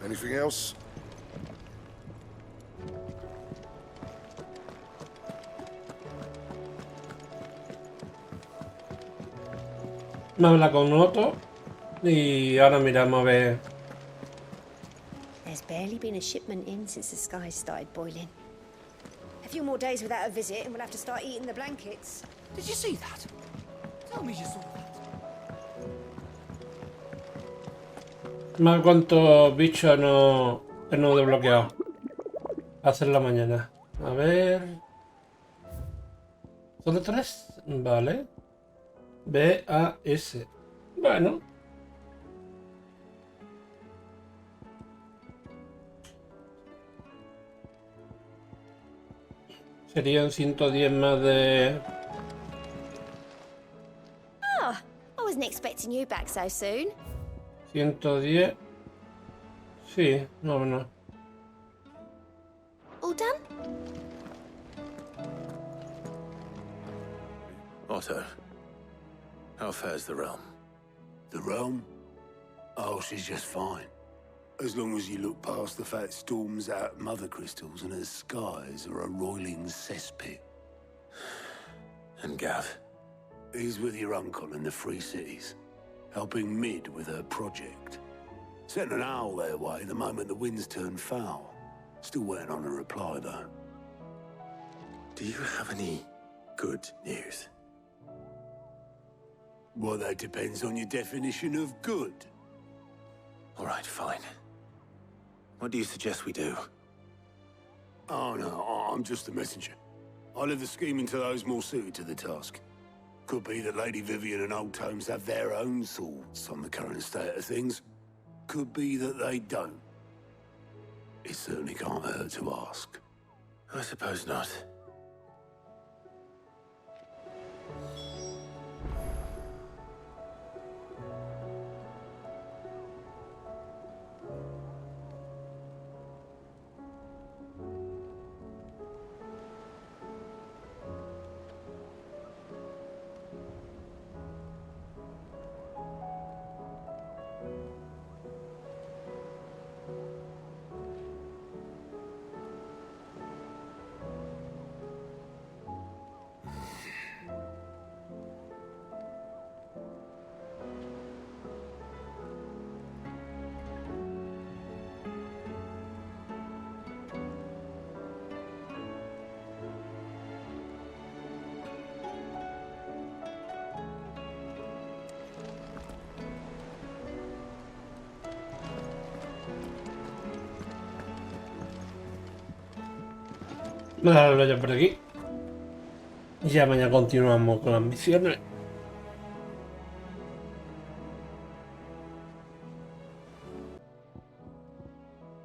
Anything else? Me habla con Otto y ahora miramos a ver. There's barely been a shipment in since the skies started boiling. A few more days without a visit and we'll have to start eating the blankets. Did you see that? Tell me you saw that. Más cuántos bichos no desbloqueado. A hacer la mañana. A ver. ¿Solo 3? Vale. B-A-S. Bueno. Serían 110 más de... Oh, I wasn't expecting you back so soon. 110. Sí, no, no. All done? Otto, how fares the realm? The realm? Oh, she's just fine. As long as you look past the fat storms out mother crystals and her skies are a roiling cesspit. And Gav? He's with your uncle in the Free Cities, helping Mid with her project. Sent an owl their way the moment the winds turned foul. Still waiting on a reply, though. Do you have any good news? Well, that depends on your definition of good. All right, fine. What do you suggest we do? Oh, no, I'm just the messenger. I leave the scheming to those more suited to the task. Could be that Lady Vivian and Old Tomes have their own thoughts on the current state of things. Could be that they don't. It certainly can't hurt to ask. I suppose not. Vamos a hablar ya por aquí. Y ya mañana continuamos con las misiones.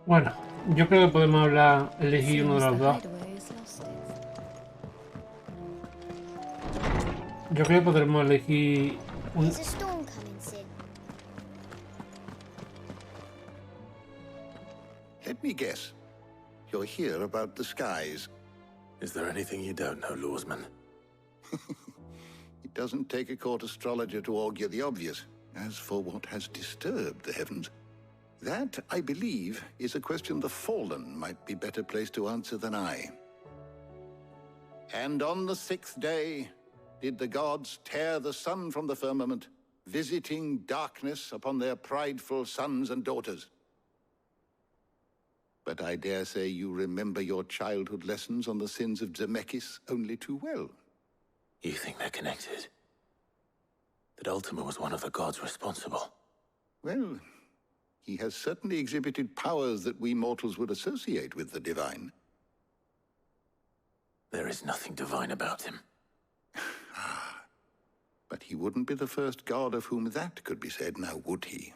Bueno, yo creo que podemos elegir uno de los dos. Yo creo que podremos elegir un... Let me guess. You're here about the skies. Is there anything you don't know, Lawsman? It doesn't take a court astrologer to augur the obvious. As for what has disturbed the heavens, that, I believe, is a question the Fallen might be better placed to answer than I. And on the 6th day did the gods tear the sun from the firmament, visiting darkness upon their prideful sons and daughters. But I dare say you remember your childhood lessons on the sins of Zemeckis only too well. You think they're connected? That Ultima was one of the gods responsible? Well, he has certainly exhibited powers that we mortals would associate with the divine. There is nothing divine about him. But he wouldn't be the first god of whom that could be said, now would he?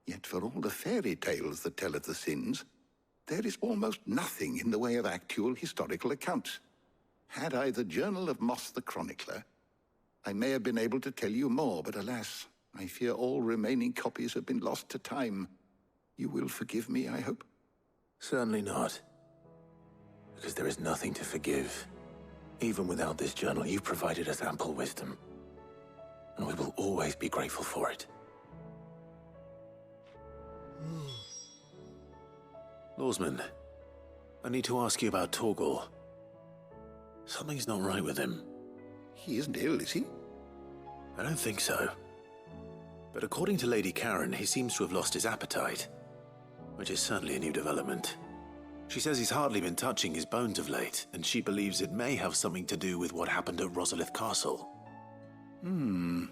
Yet for all the fairy tales that tell of the sins, there is almost nothing in the way of actual historical accounts. Had I the Journal of Moss the Chronicler, I may have been able to tell you more, but alas, I fear all remaining copies have been lost to time. You will forgive me, I hope? Certainly not. Because there is nothing to forgive. Even without this journal, you've provided us ample wisdom. And we will always be grateful for it. Lawsman, I need to ask you about Torgal. Something's not right with him. He isn't ill, is he? I don't think so. But according to Lady Karen, he seems to have lost his appetite. Which is certainly a new development. She says he's hardly been touching his bones of late, and she believes it may have something to do with what happened at Rosalith Castle. I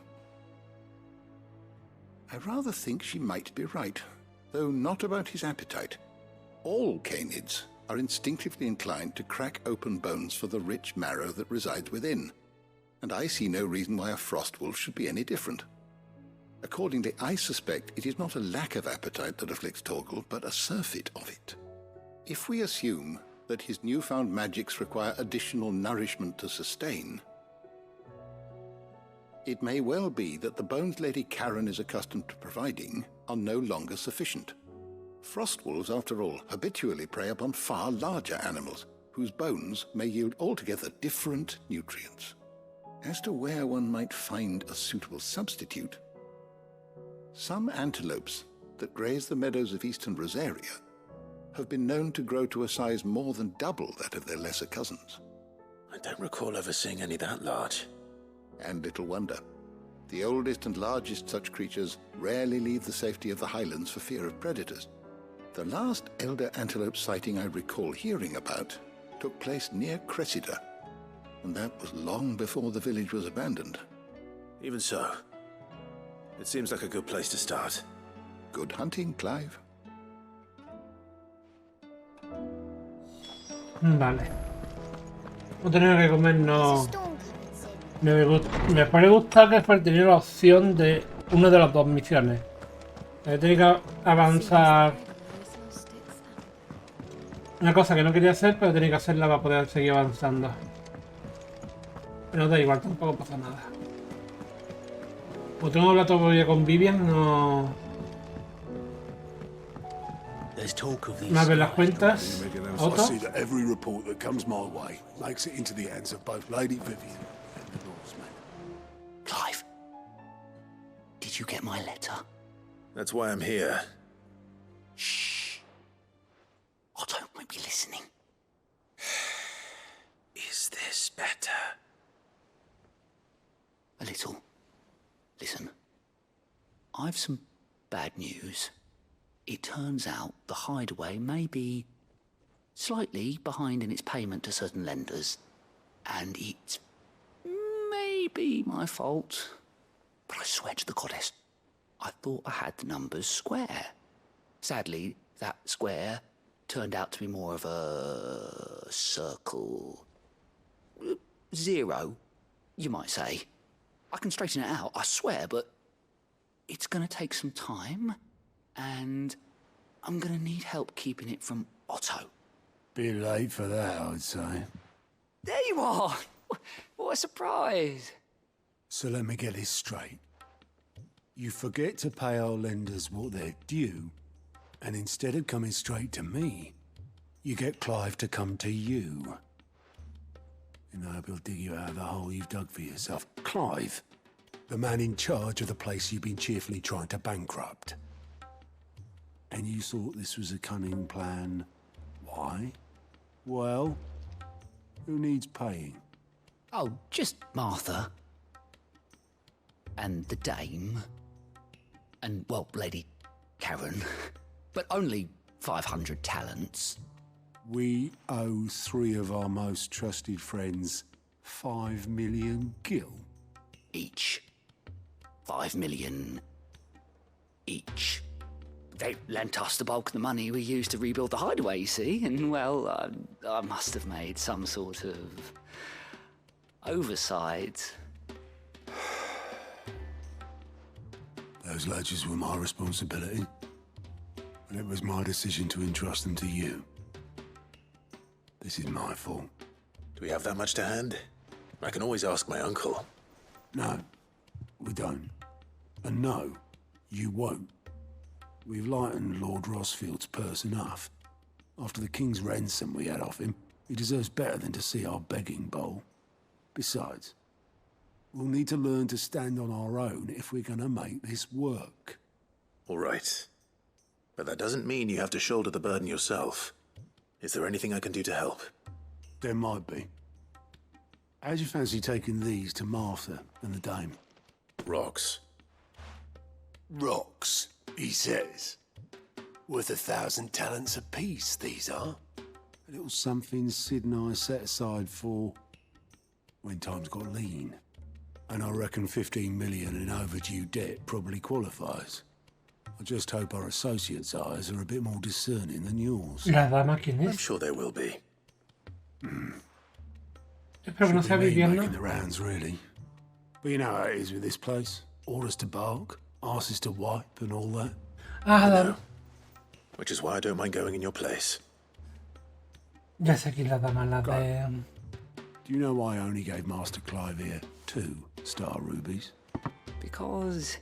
rather think she might be right, though not about his appetite. All canids are instinctively inclined to crack open bones for the rich marrow that resides within, and I see no reason why a frostwolf should be any different. Accordingly, I suspect it is not a lack of appetite that afflicts Torgal, but a surfeit of it. If we assume that his newfound magics require additional nourishment to sustain, it may well be that the bones Lady Karen is accustomed to providing are no longer sufficient. Frostwolves, after all, habitually prey upon far larger animals, whose bones may yield altogether different nutrients. As to where one might find a suitable substitute, some antelopes that graze the meadows of eastern Rosaria have been known to grow to a size more than double that of their lesser cousins. I don't recall ever seeing any that large. And little wonder. The oldest and largest such creatures rarely leave the safety of the highlands for fear of predators. The last elder antelope sighting I recall hearing about took place near Cressida, and that was long before the village was abandoned. Even so, it seems like a good place to start. Good hunting, Clive. Vale. No tenemos que comernos... Me puede gustar que fuera tener la opción de una de las dos misiones. Tengo que avanzar... Una cosa que no quería hacer, pero tenía que hacerla para poder seguir avanzando. Pero da igual, tampoco pasa nada. Como tengo que hablar todavía con Vivian, no... Una vez las cuentas, I see that every report that comes my way makes it into the hands of both Lady Vivian and the Norseman. Clive, did you get my letter? That's why I'm here. Shh. Oh, don't make me listening. Is this better? A little. Listen, I've some bad news. It turns out the hideaway may be slightly behind in its payment to certain lenders, and it's maybe my fault. But I swear to the goddess, I thought I had the numbers square. Sadly, that square turned out to be more of a circle. zero, you might say. I can straighten it out, I swear, but it's gonna take some time, and I'm gonna need help keeping it from Otto. Bit late for that, I'd say. There you are! What a surprise! So let me get this straight. You forget to pay our lenders what they're due, and instead of coming straight to me, you get Clive to come to you. And I hope he'll dig you out of the hole you've dug for yourself. Clive, the man in charge of the place you've been cheerfully trying to bankrupt. And you thought this was a cunning plan. Why? Well, who needs paying? Oh, just Martha. And the dame. And, well, Lady Karen. But only 500 talents. We owe 3 of our most trusted friends 5 million gil. Each. 5 million each. They lent us the bulk of the money we used to rebuild the hideaway, you see, and, well, I must have made some sort of oversight. Those ledgers were my responsibility, and it was my decision to entrust them to you. This is my fault. Do we have that much to hand? I can always ask my uncle. No, we don't. And no, you won't. We've lightened Lord Rosfield's purse enough. After the king's ransom we had off him, he deserves better than to see our begging bowl. Besides, we'll need to learn to stand on our own if we're gonna make this work. All right. But that doesn't mean you have to shoulder the burden yourself. Is there anything I can do to help? There might be. How'd you fancy taking these to Martha and the dame? Rocks. Rocks, he says. Worth 1,000 talents apiece, these are. A little something Sid and I set aside for when times got lean. And I reckon 15 million in overdue debt probably qualifies. I just hope our associates' eyes are a bit more discerning than yours. La dama, ¿quién es? I'm sure they will be. Espero no sea viviendo. Making the rounds, really. But you know how it is with this place. Orders to bark, asses to wipe, and all that. Ah, la... Which is why I don't mind going in your place. Ya sé quién la dama, la de... Do you know why I only gave Master Clive here 2 star rubies? Because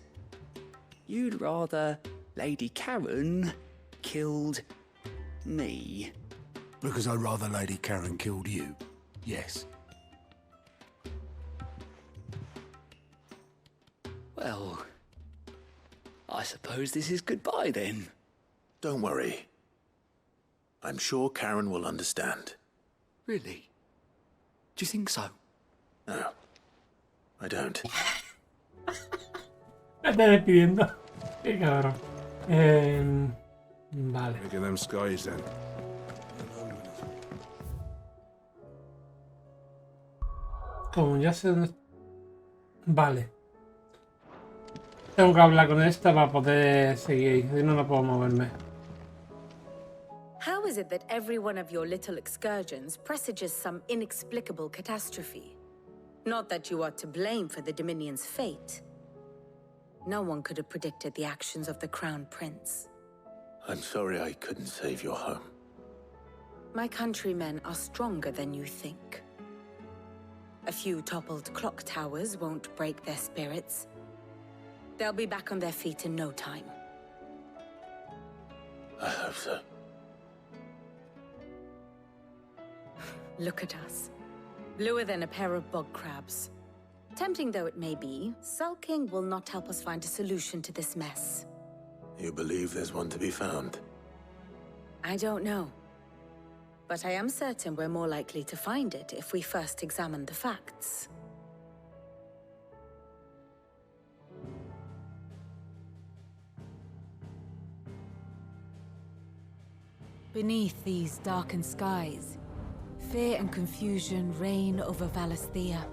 you'd rather Lady Karen killed me. Because I'd rather Lady Karen killed you. Yes. Well, I suppose this is goodbye then. Don't worry. I'm sure Karen will understand. Really? Do you think so? No, I don't. Me está despidiendo. Qué cabrón. Vale. Look at them skies then. Como ya sé dónde... Vale. Tengo que hablar con esta para poder seguir. Si no, no puedo moverme. How is it that every one of your little excursions presages some inexplicable catastrophe? Not that you are to blame for the Dominion's fate. No one could have predicted the actions of the Crown Prince. I'm sorry I couldn't save your home. My countrymen are stronger than you think. A few toppled clock towers won't break their spirits. They'll be back on their feet in no time. I hope so. Look at us. Bluer than a pair of bog crabs. Tempting though it may be, sulking will not help us find a solution to this mess. You believe there's one to be found? I don't know. But I am certain we're more likely to find it if we first examine the facts. Beneath these darkened skies, fear and confusion reign over Valisthea.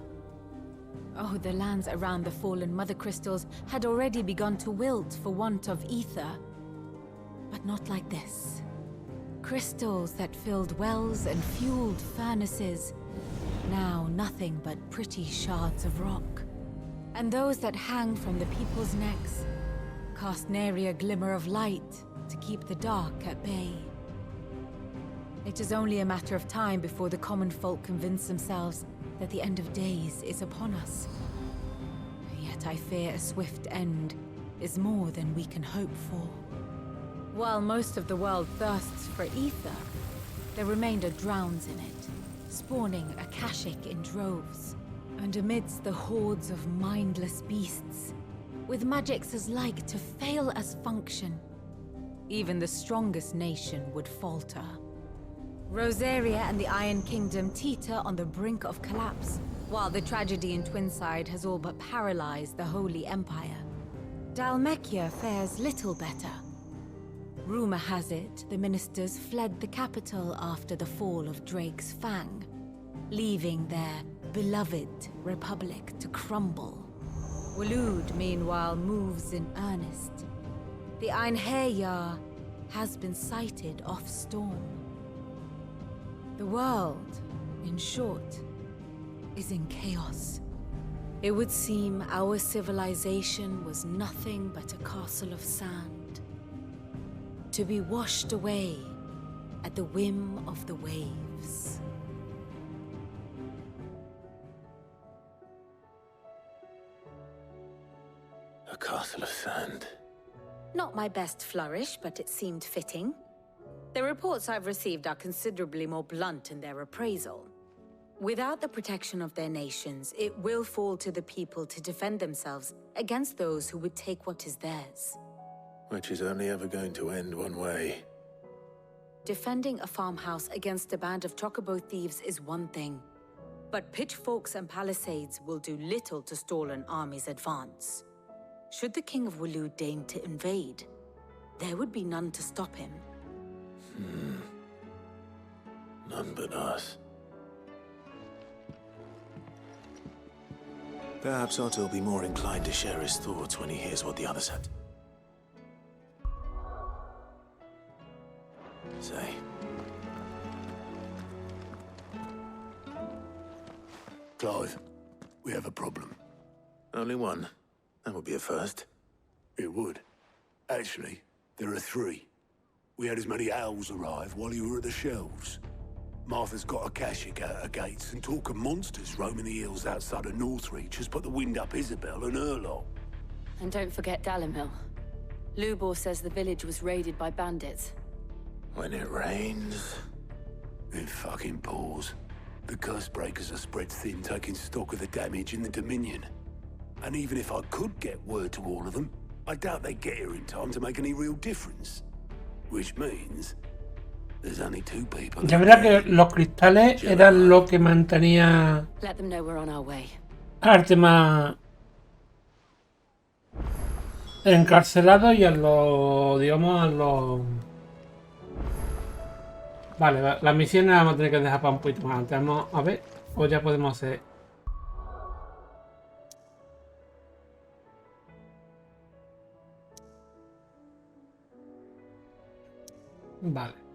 Oh, the lands around the fallen Mother Crystals had already begun to wilt for want of ether. But not like this. Crystals that filled wells and fueled furnaces now nothing but pretty shards of rock. And those that hang from the people's necks cast nary a glimmer of light to keep the dark at bay. It is only a matter of time before the common folk convince themselves that the end of days is upon us. Yet I fear a swift end is more than we can hope for. While most of the world thirsts for ether, the remainder drowns in it, spawning Akashic in droves. And amidst the hordes of mindless beasts, with magics as like to fail as function, even the strongest nation would falter. Rosaria and the Iron Kingdom teeter on the brink of collapse, while the tragedy in Twinside has all but paralyzed the Holy Empire. Dhalmekia fares little better. Rumor has it the ministers fled the capital after the fall of Drake's Fang, leaving their beloved republic to crumble. Waloed, meanwhile, moves in earnest. The Einherjar has been sighted off Storm. The world, in short, is in chaos. It would seem our civilization was nothing but a castle of sand, to be washed away at the whim of the waves. A castle of sand. Not my best flourish, but it seemed fitting. The reports I've received are considerably more blunt in their appraisal. Without the protection of their nations, it will fall to the people to defend themselves against those who would take what is theirs. Which is only ever going to end one way. Defending a farmhouse against a band of chocobo thieves is one thing, but pitchforks and palisades will do little to stall an army's advance. Should the King of Waloed deign to invade, there would be none to stop him. None but us. Perhaps Otto will be more inclined to share his thoughts when he hears what the others had to say. Clive, we have a problem. Only one. That would be a first. It would. Actually, there are three. We had as many owls arrive while you were at the shelves. Martha's got Akashic out her gates, and talk of monsters roaming the hills outside of Northreach has put the wind up Isabel and her lot. And don't forget Dalimil. Lubor says the village was raided by bandits. When it rains... It fucking pours. The curse breakers are spread thin, taking stock of the damage in the Dominion. And even if I could get word to all of them, I doubt they'd get here in time to make any real difference. Which means... there's only two people... Ya verá que los cristales eran lo que mantenía Let them know we're on our way. a Artemas encarcelado y a los, digamos, a los... Vale, las misiones las vamos a tener que dejar para un poquito más antes. Vamos a ver, o ya podemos hacer... Vale.